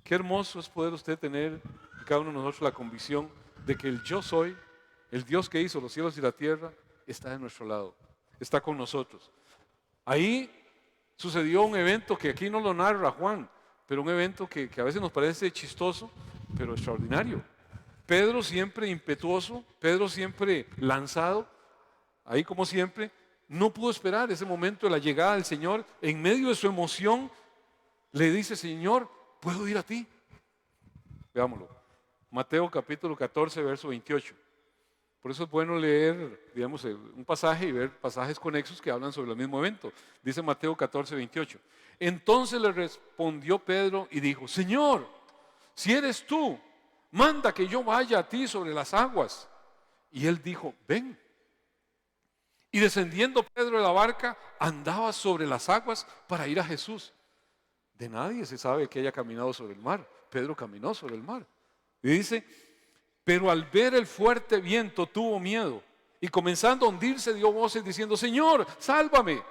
Qué hermoso es poder usted tener, cada uno de nosotros, la convicción de que el yo soy, el Dios que hizo los cielos y la tierra, está de nuestro lado, está con nosotros. Ahí sucedió un evento que aquí no lo narra Juan, pero un evento que a veces nos parece chistoso, pero extraordinario. Pedro siempre impetuoso, Pedro siempre lanzado, ahí como siempre, no pudo esperar ese momento de la llegada del Señor. En medio de su emoción, le dice, Señor, ¿puedo ir a ti? Veámoslo. Mateo capítulo 14, verso 28. Por eso es bueno leer, digamos, un pasaje y ver pasajes conexos que hablan sobre el mismo evento. Dice Mateo 14, 28. Entonces le respondió Pedro y dijo, Señor, si eres tú, manda que yo vaya a ti sobre las aguas. Y él dijo, ven. Y descendiendo Pedro de la barca, andaba sobre las aguas para ir a Jesús. De nadie se sabe que haya caminado sobre el mar. Pedro caminó sobre el mar. Y dice, pero al ver el fuerte viento tuvo miedo. Y comenzando a hundirse dio voces diciendo, Señor, sálvame.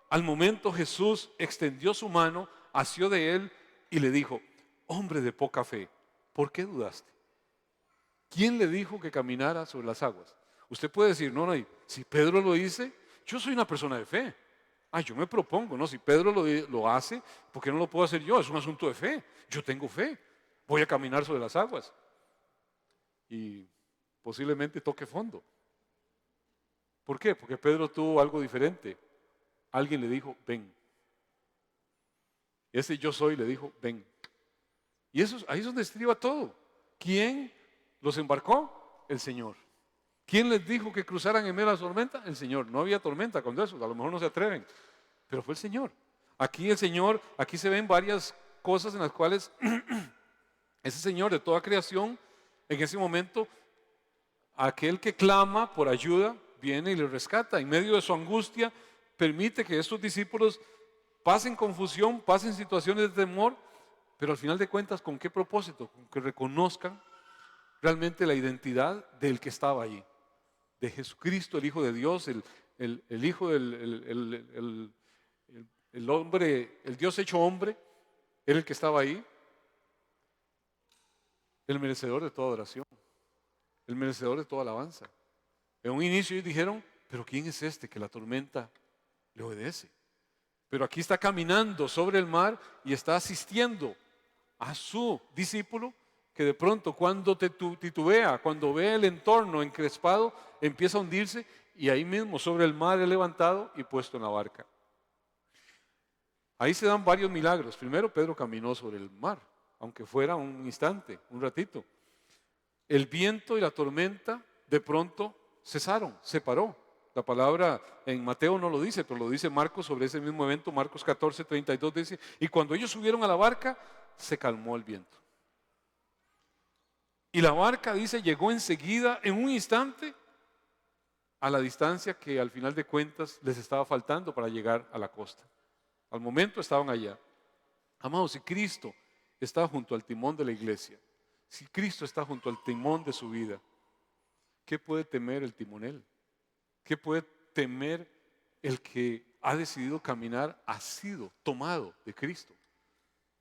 Al momento Jesús extendió su mano, asió de él y le dijo, hombre de poca fe, ¿por qué dudaste? ¿Quién le dijo que caminara sobre las aguas? Usted puede decir, no, si Pedro lo dice, yo soy una persona de fe. Yo me propongo, no, si Pedro lo hace, ¿por qué no lo puedo hacer yo? Es un asunto de fe. Yo tengo fe. Voy a caminar sobre las aguas. Y posiblemente toque fondo. ¿Por qué? Porque Pedro tuvo algo diferente. Alguien le dijo, ven. Ese yo soy le dijo, ven. Y ahí es donde estriba todo. ¿Quién los embarcó? El Señor. ¿Quién les dijo que cruzaran en medio de la tormenta? El Señor. No había tormenta con eso, a lo mejor no se atreven, pero fue el Señor. Aquí se ven varias cosas en las cuales ese Señor de toda creación, en ese momento, aquel que clama por ayuda, viene y le rescata. En medio de su angustia, permite que estos discípulos pasen confusión, pasen situaciones de temor, Pero al final de cuentas, ¿con qué propósito? Con que reconozcan realmente la identidad del que estaba allí, de Jesucristo, el Hijo de Dios, el Hijo el hombre, el Dios hecho hombre, era el que estaba ahí, el merecedor de toda adoración, el merecedor de toda alabanza. En un inicio ellos dijeron, pero ¿quién es este que la tormenta le obedece? Pero aquí está caminando sobre el mar y está asistiendo a su discípulo, que de pronto cuando titubea, cuando ve el entorno encrespado, empieza a hundirse, y ahí mismo sobre el mar es levantado y puesto en la barca. Ahí se dan varios milagros. Primero, Pedro caminó sobre el mar, aunque fuera un instante, un ratito. El viento y la tormenta de pronto cesaron, se paró. La palabra en Mateo no lo dice, pero lo dice Marcos sobre ese mismo evento. Marcos 14:32 dice, y cuando ellos subieron a la barca, se calmó el viento. Y la barca, dice, llegó enseguida, en un instante, a la distancia que al final de cuentas les estaba faltando para llegar a la costa. Al momento estaban allá. Amados, si Cristo está junto al timón de la iglesia, si Cristo está junto al timón de su vida, ¿qué puede temer el timonel? ¿Qué puede temer el que ha decidido caminar asido, tomado de Cristo?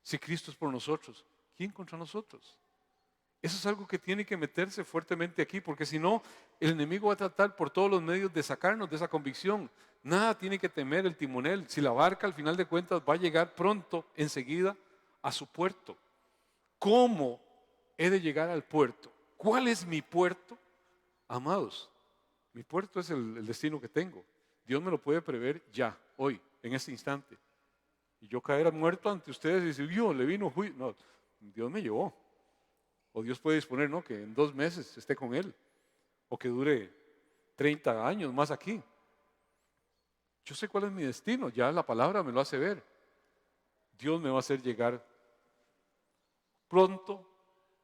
Si Cristo es por nosotros, ¿quién contra nosotros? Eso es algo que tiene que meterse fuertemente aquí, porque si no, el enemigo va a tratar por todos los medios de sacarnos de esa convicción. Nada tiene que temer el timonel. Si la barca al final de cuentas va a llegar pronto, enseguida, a su puerto. ¿Cómo he de llegar al puerto? ¿Cuál es mi puerto? Amados, mi puerto es el destino que tengo. Dios me lo puede prever ya, hoy, en este instante. Y yo caer muerto ante ustedes y decir, yo le vino juicio. No, Dios me llevó. O Dios puede disponer, ¿no?, que en 2 meses esté con Él. O que dure 30 años más aquí. Yo sé cuál es mi destino, ya la palabra me lo hace ver. Dios me va a hacer llegar pronto,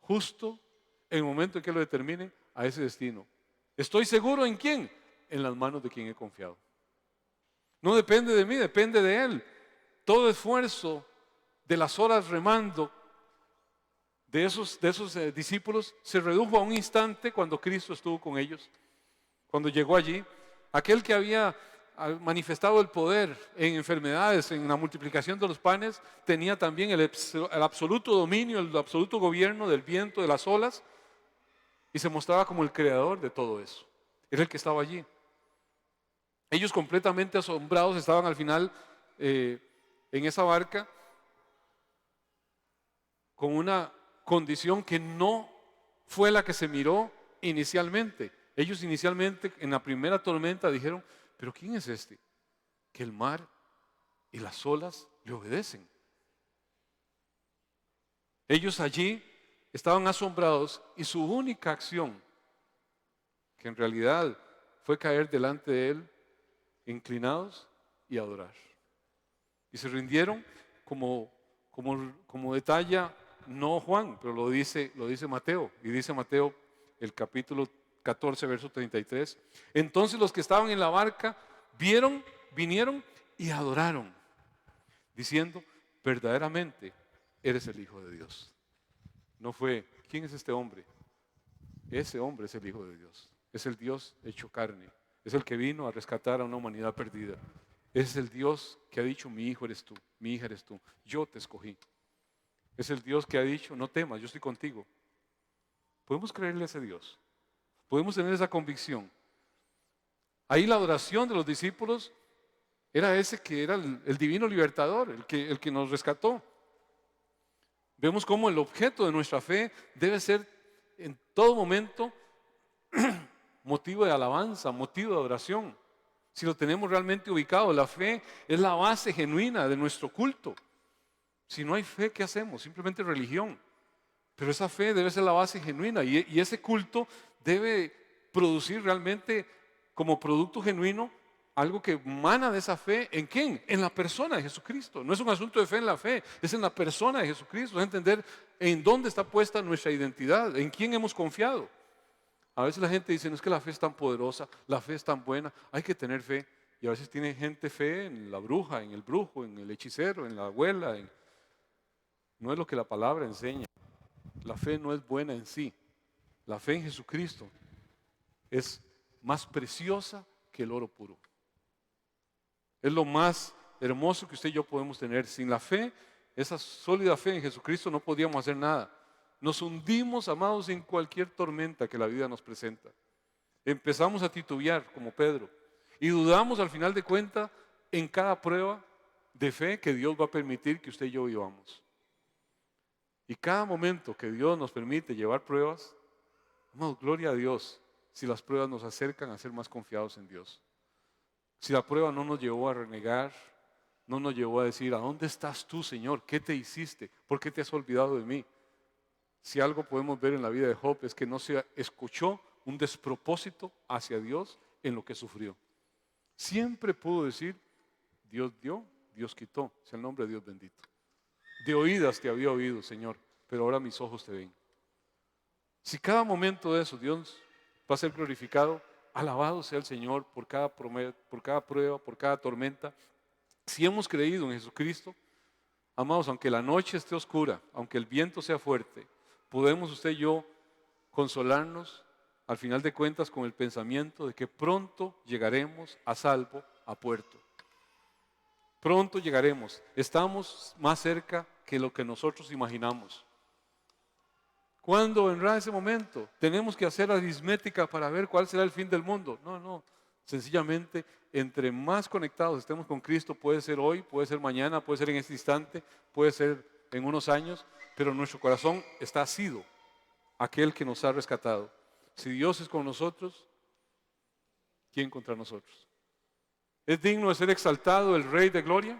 justo, en el momento en que lo determine, a ese destino. ¿Estoy seguro en quién? En las manos de quien he confiado. No depende de mí, depende de Él. Todo esfuerzo de las horas remando de esos discípulos se redujo a un instante cuando Cristo estuvo con ellos, cuando llegó allí. Aquel que había manifestado el poder en enfermedades, en la multiplicación de los panes, tenía también el absoluto dominio, el absoluto gobierno del viento, de las olas, y se mostraba como el creador de todo eso. Era el que estaba allí. Ellos, completamente asombrados, estaban al final en esa barca con una condición que no fue la que se miró inicialmente. Ellos inicialmente, en la primera tormenta, dijeron, pero ¿quién es este? Que el mar y las olas le obedecen. Ellos allí estaban asombrados y su única acción, que en realidad fue caer delante de Él, inclinados y adorar. Y se rindieron como detalla, no Juan, pero lo dice Mateo. Y dice Mateo, el capítulo 14, verso 33. Entonces los que estaban en la barca vinieron y adoraron, diciendo, verdaderamente eres el Hijo de Dios. No fue, ¿quién es este hombre? Ese hombre es el Hijo de Dios. Es el Dios hecho carne. Es el que vino a rescatar a una humanidad perdida. Es el Dios que ha dicho, mi hijo eres tú, mi hija eres tú, yo te escogí. Es el Dios que ha dicho, no temas, yo estoy contigo. Podemos creerle a ese Dios. Podemos tener esa convicción. Ahí la adoración de los discípulos era ese que era el divino libertador, el que nos rescató. Vemos cómo el objeto de nuestra fe debe ser en todo momento motivo de alabanza, motivo de adoración. Si lo tenemos realmente ubicado, la fe es la base genuina de nuestro culto. Si no hay fe, ¿qué hacemos? Simplemente religión. Pero esa fe debe ser la base genuina y ese culto debe producir realmente como producto genuino algo que emana de esa fe. ¿En quién? En la persona de Jesucristo. No es un asunto de fe en la fe, es en la persona de Jesucristo. Es entender en dónde está puesta nuestra identidad, en quién hemos confiado. A veces la gente dice, no es que la fe es tan poderosa, la fe es tan buena, hay que tener fe. Y a veces tiene gente fe en la bruja, en el brujo, en el hechicero, en la abuela, No es lo que la palabra enseña. La fe no es buena en sí. La fe en Jesucristo es más preciosa que el oro puro. Es lo más hermoso que usted y yo podemos tener. Sin la fe, esa sólida fe en Jesucristo, no podíamos hacer nada. Nos hundimos, amados, en cualquier tormenta que la vida nos presenta. Empezamos a titubear como Pedro y dudamos al final de cuentas en cada prueba de fe que Dios va a permitir que usted y yo vivamos. Y cada momento que Dios nos permite llevar pruebas, amados, gloria a Dios si las pruebas nos acercan a ser más confiados en Dios. Si la prueba no nos llevó a renegar, no nos llevó a decir, ¿a dónde estás tú, Señor? ¿Qué te hiciste? ¿Por qué te has olvidado de mí? Si algo podemos ver en la vida de Job es que no se escuchó un despropósito hacia Dios en lo que sufrió. Siempre pudo decir, Dios dio, Dios quitó, sea el nombre de Dios bendito. De oídas te había oído, Señor, pero ahora mis ojos te ven. Si cada momento de eso Dios va a ser glorificado, alabado sea el Señor por cada prueba, por cada tormenta. Si hemos creído en Jesucristo, amados, aunque la noche esté oscura, aunque el viento sea fuerte, podemos usted y yo consolarnos al final de cuentas con el pensamiento de que pronto llegaremos a salvo a puerto. Pronto llegaremos. Estamos más cerca que lo que nosotros imaginamos. ¿Cuándo vendrá ese momento? ¿Tenemos que hacer aritmética para ver cuál será el fin del mundo? No. Sencillamente, entre más conectados estemos con Cristo, puede ser hoy, puede ser mañana, puede ser en este instante, puede ser en unos años, pero nuestro corazón está asido a aquel que nos ha rescatado. Si Dios es con nosotros, ¿quién contra nosotros? ¿Es digno de ser exaltado el Rey de Gloria?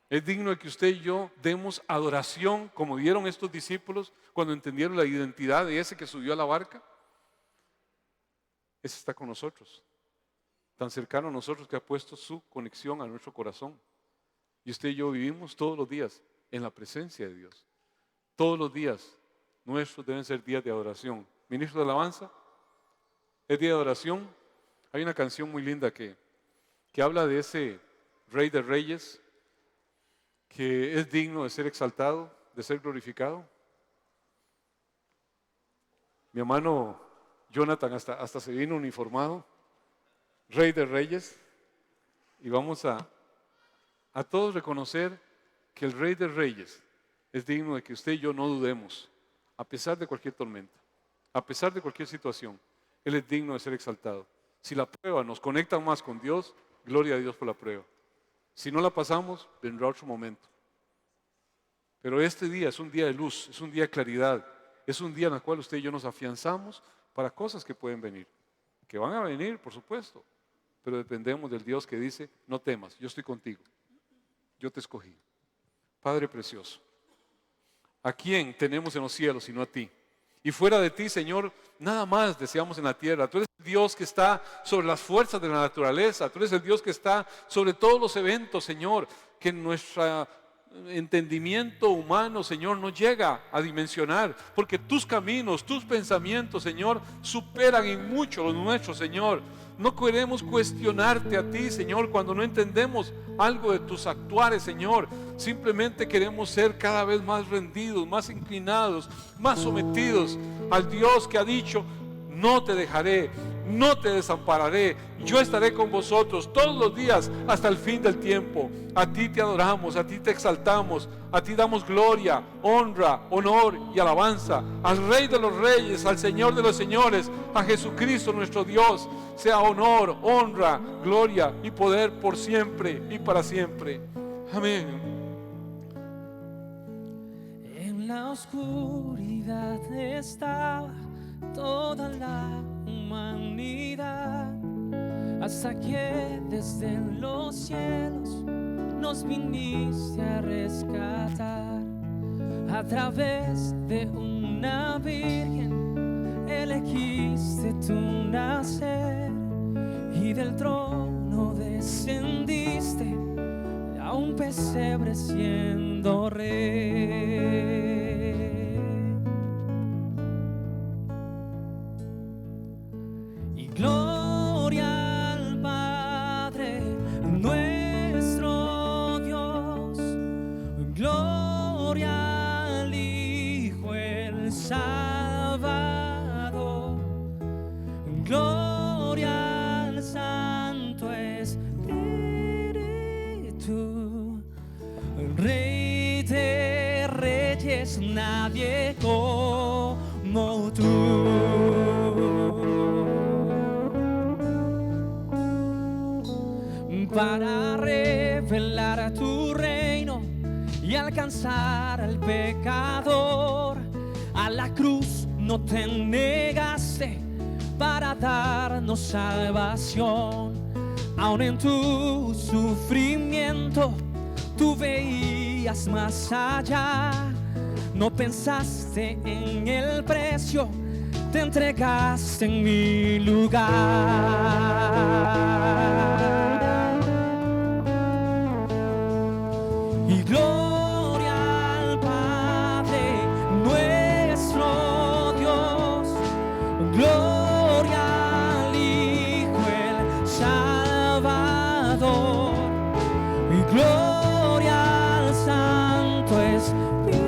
¿Es digno de que usted y yo demos adoración como dieron estos discípulos cuando entendieron la identidad de ese que subió a la barca? Ese está con nosotros, tan cercano a nosotros que ha puesto su conexión a nuestro corazón. Y usted y yo vivimos todos los días en la presencia de Dios. Todos los días nuestros deben ser días de adoración. Ministro de alabanza, es día de adoración. Hay una canción muy linda que habla de ese Rey de Reyes, que es digno de ser exaltado, de ser glorificado. Mi hermano Jonathan hasta se vino uniformado, Rey de Reyes, y vamos a todos reconocer que el Rey de Reyes es digno de que usted y yo no dudemos, a pesar de cualquier tormenta, a pesar de cualquier situación. Él es digno de ser exaltado. Si la prueba nos conecta más con Dios, gloria a Dios por la prueba. Si no la pasamos, vendrá otro momento. Pero este día es un día de luz, es un día de claridad, es un día en el cual usted y yo nos afianzamos para cosas que pueden venir, que van a venir, por supuesto, pero dependemos del Dios que dice, no temas, yo estoy contigo, yo te escogí. Padre precioso, ¿a quién tenemos en los cielos sino a ti? Y fuera de ti, Señor, nada más deseamos en la tierra. Tú eres el Dios que está sobre las fuerzas de la naturaleza. Tú eres el Dios que está sobre todos los eventos, Señor, que nuestro entendimiento humano, Señor, no llega a dimensionar. Porque tus caminos, tus pensamientos, Señor, superan en mucho los nuestros, Señor. No queremos cuestionarte a ti, Señor, cuando no entendemos algo de tus actuares, Señor. Simplemente queremos ser cada vez más rendidos, más inclinados, más sometidos al Dios que ha dicho, no te dejaré, no te desampararé, yo estaré con vosotros todos los días hasta el fin del tiempo. A ti te adoramos, a ti te exaltamos, a ti damos gloria, honra, honor y alabanza al Rey de los Reyes, al Señor de los Señores, a Jesucristo nuestro Dios. Sea honor, honra, gloria y poder por siempre y para siempre. Amén. En la oscuridad estaba toda la humanidad, hasta que desde los cielos nos viniste a rescatar. A través de una virgen elegiste tú nacer, y del trono descendiste a un pesebre siendo rey. Y gloria al Padre nuestro Dios, gloria reyes, nadie como tú. Para revelar tu reino y alcanzar al pecador, a la cruz no te negaste para darnos salvación. Aun en tu sufrimiento tú veías más allá, no pensaste en el precio, te entregaste en mi lugar. Y gloria al Padre nuestro Dios, gloria al Hijo el Salvador, y gloria al Santo Espíritu,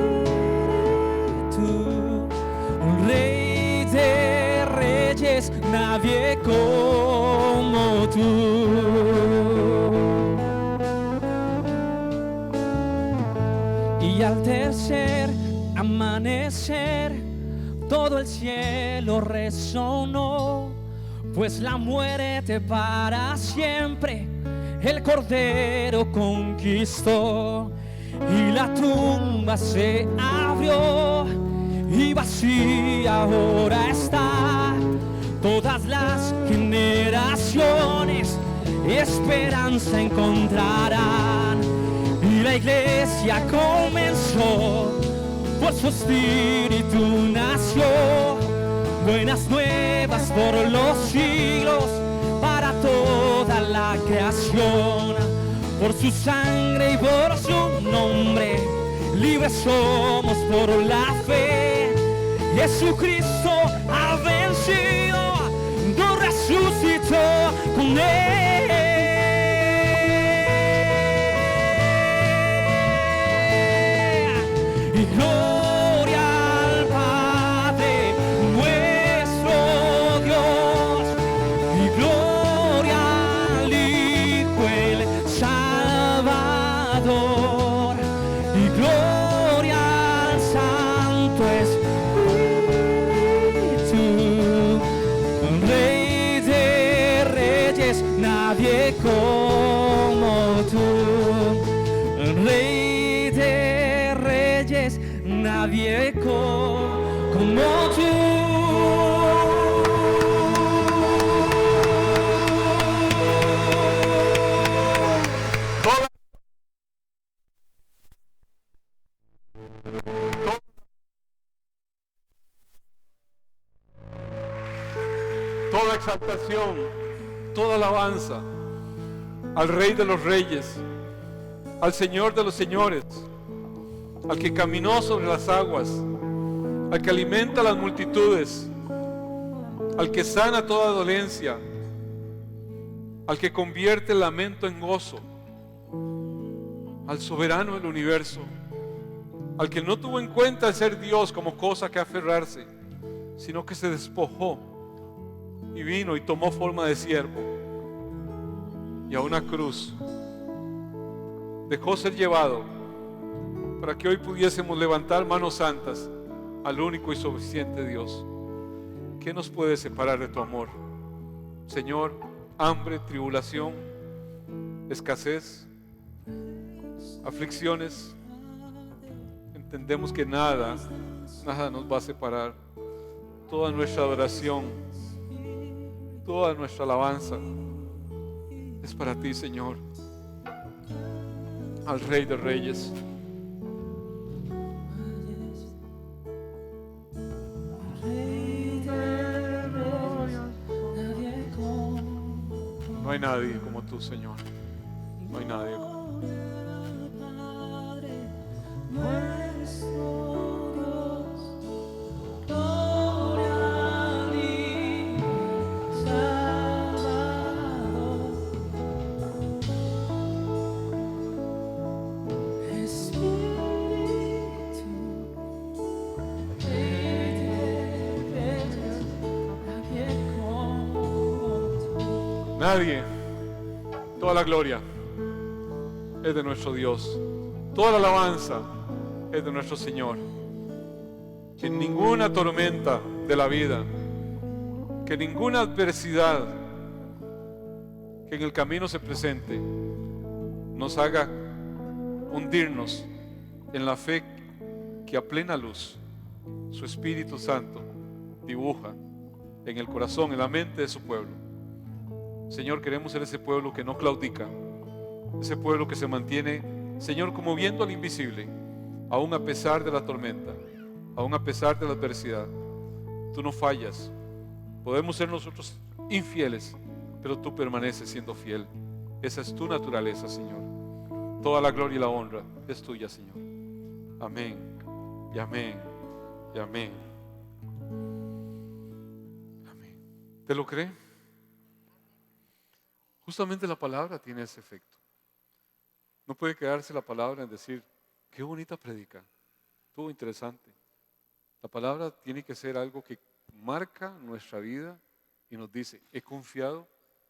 Rey de Reyes, nadie como tú. Y al tercer amanecer todo el cielo resonó, pues la muerte para siempre el Cordero conquistó. Y la tumba se abrió y vacía ahora está. Todas las generaciones esperanza encontrarán. Y la iglesia comenzó, por su espíritu nació. Buenas nuevas por los siglos, para toda la creación. Por su sangre y por su nombre, libres somos por la fe. Jesucristo ha vencido, Dios resucitó con él. Y gloria al Padre nuestro Dios, y gloria al Hijo el Salvador, y gloria al Santo Espíritu, Rey de Reyes, nadie como tú, Rey de Reyes, nadie como tú. Toda exaltación, toda alabanza al Rey de los Reyes, al Señor de los Señores, al que caminó sobre las aguas, al que alimenta a las multitudes, al que sana toda dolencia, al que convierte el lamento en gozo, al soberano del universo, al que no tuvo en cuenta el ser Dios como cosa que aferrarse, sino que se despojó y vino y tomó forma de siervo, y a una cruz dejó ser llevado para que hoy pudiésemos levantar manos santas al único y suficiente Dios. ¿Qué nos puede separar de tu amor? Señor, hambre, tribulación, escasez, aflicciones. Entendemos que nada nos va a separar. Toda nuestra adoración, toda nuestra alabanza es para ti, Señor, al Rey de Reyes. No hay nadie como tú, Señor. No hay nadie como tú. Nadie. Toda la gloria es de nuestro Dios. Toda la alabanza es de nuestro Señor. Que ninguna tormenta de la vida, que ninguna adversidad que en el camino se presente nos haga hundirnos en la fe que a plena luz su Espíritu Santo dibuja en el corazón, en la mente de su pueblo. Señor, queremos ser ese pueblo que no claudica, ese pueblo que se mantiene, Señor, como viendo al invisible, aún a pesar de la tormenta, aún a pesar de la adversidad. Tú no fallas. Podemos ser nosotros infieles, pero tú permaneces siendo fiel. Esa es tu naturaleza, Señor. Toda la gloria y la honra es tuya, Señor. Amén y amén y amén. Amén. ¿Te lo cree? Justamente la palabra tiene ese efecto. No puede quedarse la palabra en decir, qué bonita predica, estuvo interesante. La palabra tiene que ser algo que marca nuestra vida y nos dice, he confiado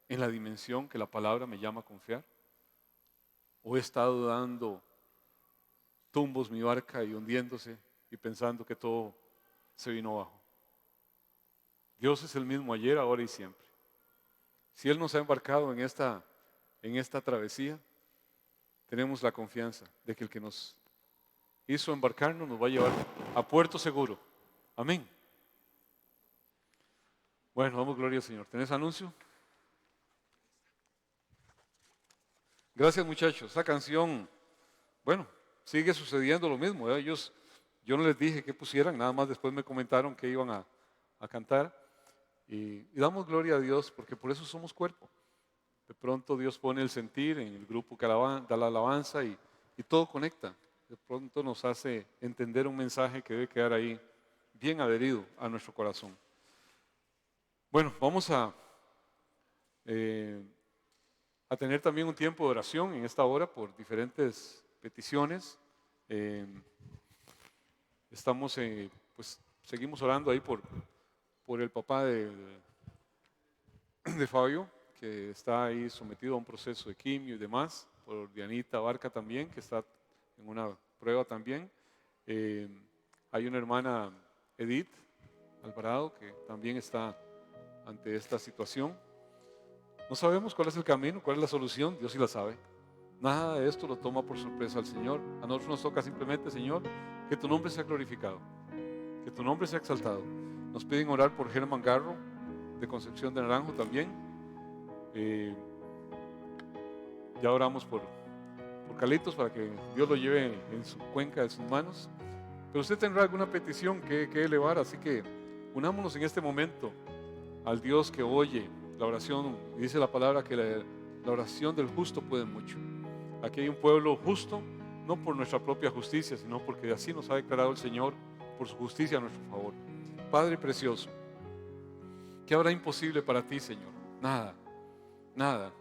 en la dimensión que la palabra me llama a confiar. ¿O he estado dando tumbos mi barca y hundiéndose y pensando que todo se vino abajo? Dios es el mismo ayer, ahora y siempre. Si Él nos ha embarcado en esta travesía, tenemos la confianza de que el que nos hizo embarcarnos nos va a llevar a puerto seguro. Amén. Bueno, damos gloria al Señor. ¿Tenés anuncio? Gracias, muchachos. Esta canción, bueno, sigue sucediendo lo mismo. Yo no les dije que pusieran, nada más después me comentaron que iban a cantar. Y damos gloria a Dios porque por eso somos cuerpo. De pronto Dios pone el sentir en el grupo que da la alabanza y todo conecta. De pronto nos hace entender un mensaje que debe quedar ahí bien adherido a nuestro corazón. Bueno, vamos a tener también un tiempo de oración en esta hora por diferentes peticiones. Pues seguimos orando ahí por el papá de Fabio, que está ahí sometido a un proceso de quimio y demás, por Dianita Barca también, que está en una prueba también. Hay una hermana, Edith Alvarado, que también está ante esta situación. No sabemos cuál es el camino, cuál es la solución, Dios sí la sabe. Nada de esto lo toma por sorpresa al Señor. A nosotros nos toca simplemente, Señor, que tu nombre sea glorificado, que tu nombre sea exaltado. Nos piden orar por Germán Garro, de Concepción de Naranjo también. Ya oramos por Carlitos para que Dios lo lleve en su cuenca de sus manos. Pero usted tendrá alguna petición que elevar, así que unámonos en este momento al Dios que oye la oración. Y dice la palabra que la oración del justo puede mucho. Aquí hay un pueblo justo, no por nuestra propia justicia, sino porque así nos ha declarado el Señor por su justicia a nuestro favor. Padre precioso, ¿qué habrá imposible para ti, Señor? Nada, nada.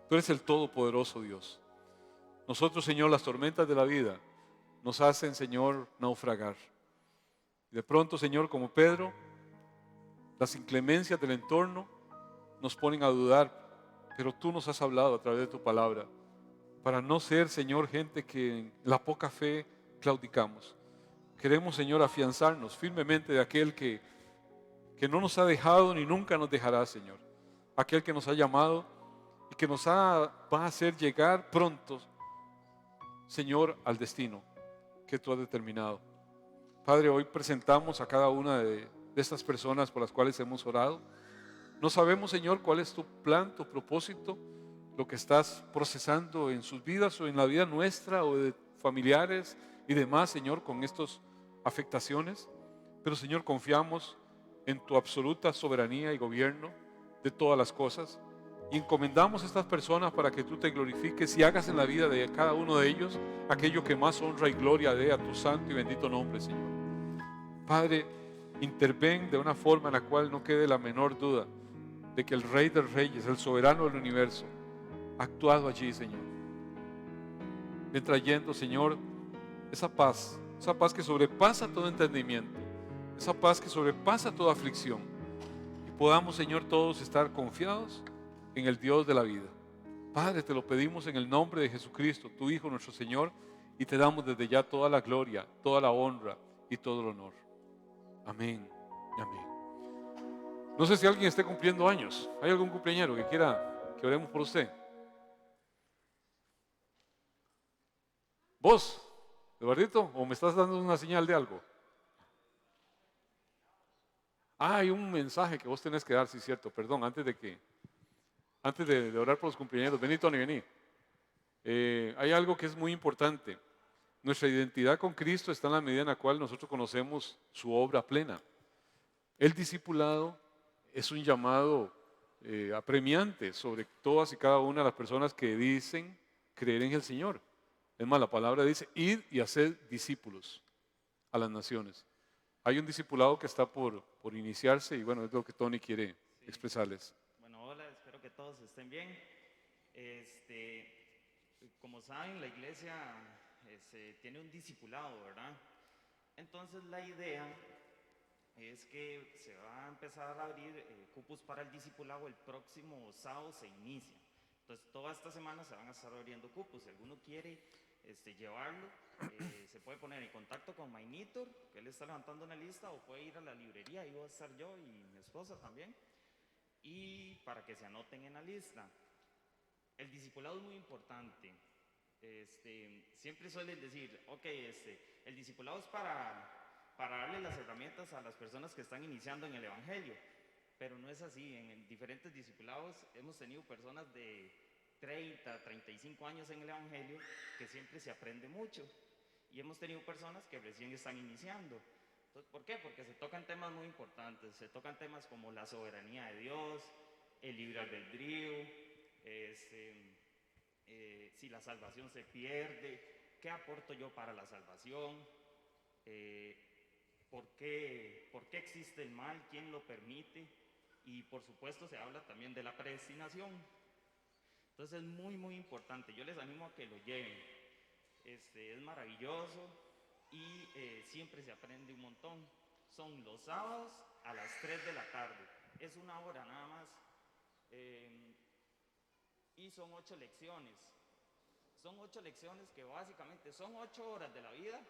Tú eres el todopoderoso Dios. Nosotros, Señor, las tormentas de la vida nos hacen, Señor, naufragar. De pronto, Señor, como Pedro, las inclemencias del entorno nos ponen a dudar, pero tú nos has hablado a través de tu palabra para no ser, Señor, gente que en la poca fe claudicamos. Queremos, Señor, afianzarnos firmemente de aquel que no nos ha dejado ni nunca nos dejará, Señor. Aquel que nos ha llamado y que va a hacer llegar pronto, Señor, al destino que tú has determinado. Padre, hoy presentamos a cada una de estas personas por las cuales hemos orado. No sabemos, Señor, cuál es tu plan, tu propósito, lo que estás procesando en sus vidas o en la vida nuestra o de familiares y demás, Señor, con estas afectaciones. Pero, Señor, confiamos en tu absoluta soberanía y gobierno de todas las cosas y encomendamos a estas personas para que tú te glorifiques y hagas en la vida de cada uno de ellos aquello que más honra y gloria dé a tu santo y bendito nombre, Señor. Padre, interven de una forma en la cual no quede la menor duda de que el Rey de Reyes, el soberano del universo, ha actuado allí, Señor. Ven trayendo, Señor, esa paz que sobrepasa todo entendimiento, esa paz que sobrepasa toda aflicción, y podamos, Señor, todos estar confiados en el Dios de la vida. Padre, te lo pedimos en el nombre de Jesucristo, tu Hijo, nuestro Señor, y te damos desde ya toda la gloria, toda la honra y todo el honor. Amén y amén. No sé si alguien esté cumpliendo años. ¿Hay algún cumpleañero que quiera que oremos por usted? ¿Vos, Eduardito? ¿O me estás dando una señal de algo? Ah, hay un mensaje que vos tenés que dar, sí, cierto. Perdón, antes de orar por los cumpleaños. Vení, Tony, vení. Hay algo que es muy importante. Nuestra identidad con Cristo está en la medida en la cual nosotros conocemos su obra plena. El discipulado es un llamado apremiante sobre todas y cada una de las personas que dicen creer en el Señor. Es más, la palabra dice, id y haced discípulos a las naciones. Hay un discipulado que está por iniciarse y bueno, es lo que Tony quiere expresarles. Bueno, hola, espero que todos estén bien. Como saben, la iglesia tiene un discipulado, ¿verdad? Entonces la idea es que se va a empezar a abrir cupos para el discipulado el próximo sábado se inicia. Entonces toda esta semana se van a estar abriendo cupos. Si alguno quiere llevarlo, se puede poner en contacto con Mainitor, que él está levantando una lista, o puede ir a la librería, ahí voy a estar yo y mi esposa también, y para que se anoten en la lista. El discipulado es muy importante. Siempre suelen decir, ok, el discipulado es para darle las herramientas a las personas que están iniciando en el Evangelio, pero no es así. En diferentes discipulados hemos tenido personas de 30, 35 años en el Evangelio que siempre se aprende mucho, y hemos tenido personas que recién están iniciando. Entonces, ¿por qué? Porque se tocan temas muy importantes, se tocan temas como la soberanía de Dios, el libre albedrío, si la salvación se pierde, ¿qué aporto yo para la salvación? ¿Por qué existe el mal? ¿Quién lo permite? Y por supuesto se habla también de la predestinación. Entonces es muy, muy importante. Yo les animo a que lo lleven. Es maravilloso y siempre se aprende un montón. Son los sábados a las 3 de la tarde. Es una hora nada más. Y son 8 lecciones. Son 8 lecciones que básicamente son 8 horas de la vida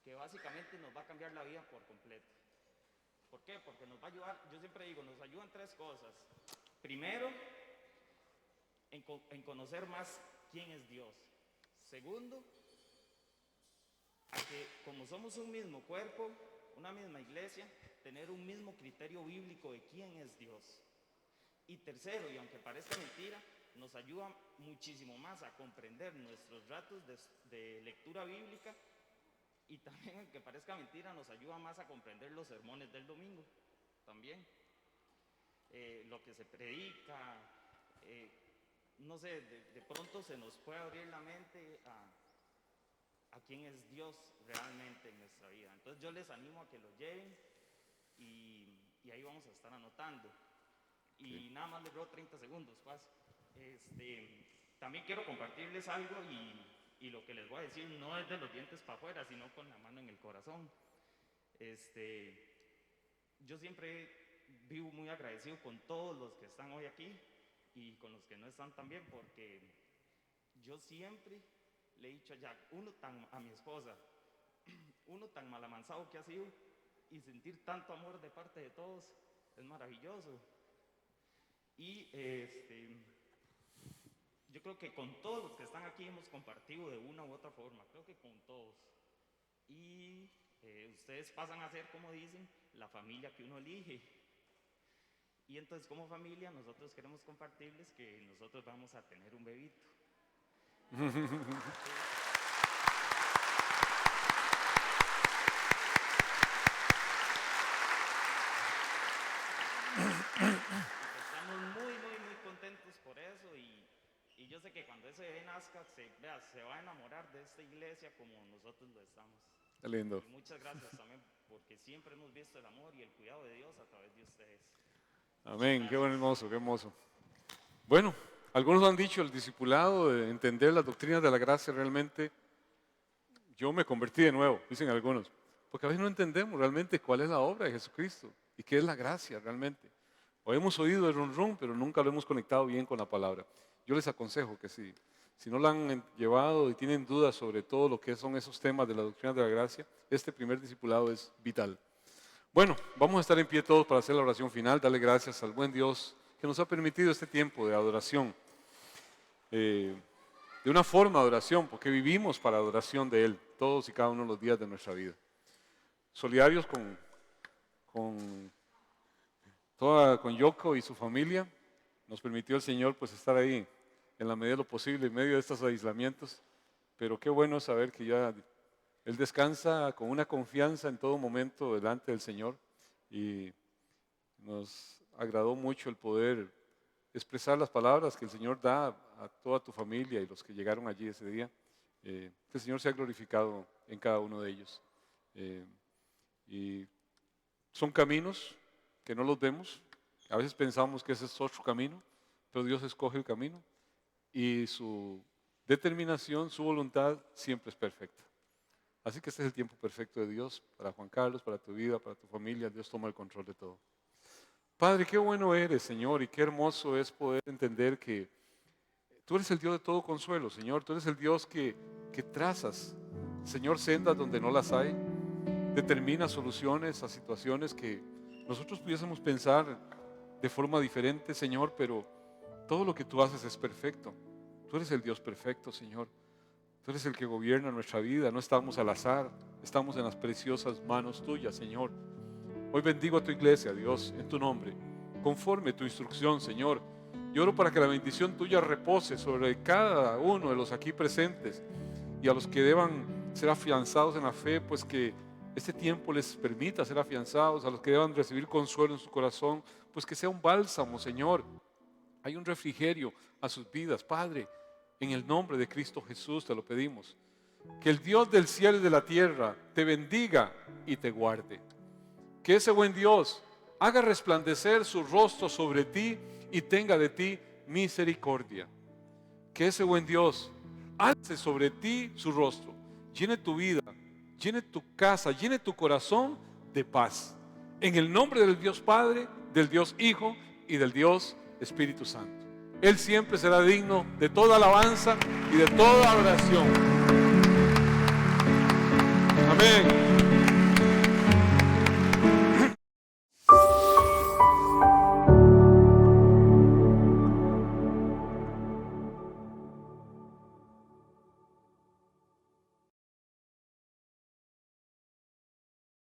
que básicamente nos va a cambiar la vida por completo. ¿Por qué? Porque nos va a ayudar, yo siempre digo, nos ayudan 3 cosas. Primero, en conocer más quién es Dios. Segundo, a que como somos un mismo cuerpo, una misma iglesia, tener un mismo criterio bíblico de quién es Dios. Y tercero, y aunque parezca mentira, nos ayuda muchísimo más a comprender nuestros ratos de lectura bíblica, y también, aunque parezca mentira, nos ayuda más a comprender los sermones del domingo también. Lo que se predica, no sé, de pronto se nos puede abrir la mente a quién es Dios realmente en nuestra vida. Entonces yo les animo a que lo lleven y ahí vamos a estar anotando. Y nada más les robo 30 segundos, pues. También quiero compartirles algo y lo que les voy a decir no es de los dientes para afuera, sino con la mano en el corazón. Yo siempre vivo muy agradecido con todos los que están hoy aquí y con los que no están también, porque yo siempre le he dicho a Jack, a mi esposa, uno tan malamanzado que ha sido y sentir tanto amor de parte de todos es maravilloso. Y yo creo que con todos los que están aquí hemos compartido de una u otra forma, creo que con todos. Y ustedes pasan a ser, como dicen, la familia que uno elige. Y entonces como familia nosotros queremos compartirles que nosotros vamos a tener un bebito. Estamos muy, muy, muy contentos por eso y yo sé que cuando ese bebé nazca se va a enamorar de esta iglesia como nosotros lo estamos. Qué lindo. Y muchas gracias también porque siempre hemos visto el amor y el cuidado de Dios a través de ustedes. Amén, qué hermoso, qué hermoso. Bueno, algunos han dicho el discipulado, de entender las doctrinas de la gracia realmente. Yo me convertí de nuevo, dicen algunos, porque a veces no entendemos realmente cuál es la obra de Jesucristo y qué es la gracia realmente. O hemos oído el rum, pero nunca lo hemos conectado bien con la palabra. Yo les aconsejo que si no la han llevado y tienen dudas sobre todo lo que son esos temas de la doctrina de la gracia, este primer discipulado es vital. Bueno, vamos a estar en pie todos para hacer la oración final. Darle gracias al buen Dios que nos ha permitido este tiempo de adoración. De una forma de adoración, porque vivimos para adoración de Él, todos y cada uno de los días de nuestra vida. Solidarios con Yoko y su familia, nos permitió el Señor pues estar ahí en la medida de lo posible en medio de estos aislamientos, pero qué bueno saber que ya Él descansa con una confianza en todo momento delante del Señor, y nos agradó mucho el poder expresar las palabras que el Señor da a toda tu familia y los que llegaron allí ese día. Que el Señor sea glorificado en cada uno de ellos. Y son caminos que no los vemos. A veces pensamos que ese es otro camino, pero Dios escoge el camino y su determinación, su voluntad siempre es perfecta. Así que este es el tiempo perfecto de Dios para Juan Carlos, para tu vida, para tu familia. Dios toma el control de todo. Padre, qué bueno eres, Señor, y qué hermoso es poder entender que tú eres el Dios de todo consuelo, Señor. Tú eres el Dios que trazas, Señor, sendas donde no las hay. Determina soluciones a situaciones que nosotros pudiésemos pensar de forma diferente, Señor, pero todo lo que tú haces es perfecto. Tú eres el Dios perfecto, Señor. Tú eres el que gobierna nuestra vida. No estamos al azar, estamos en las preciosas manos tuyas, Señor. Hoy bendigo a tu iglesia, Dios, en tu nombre, conforme tu instrucción, Señor. Yo oro para que la bendición tuya repose sobre cada uno de los aquí presentes, y a los que deban ser afianzados en la fe, pues que este tiempo les permita ser afianzados. A los que deban recibir consuelo en su corazón, pues que sea un bálsamo, Señor. Hay un refrigerio a sus vidas, Padre. En el nombre de Cristo Jesús te lo pedimos. Que el Dios del cielo y de la tierra te bendiga y te guarde. Que ese buen Dios haga resplandecer su rostro sobre ti y tenga de ti misericordia. Que ese buen Dios alce sobre ti su rostro, llene tu vida, llene tu casa, llene tu corazón de paz. En el nombre del Dios Padre, del Dios Hijo y del Dios Espíritu Santo. Él siempre será digno de toda alabanza y de toda oración. Amén.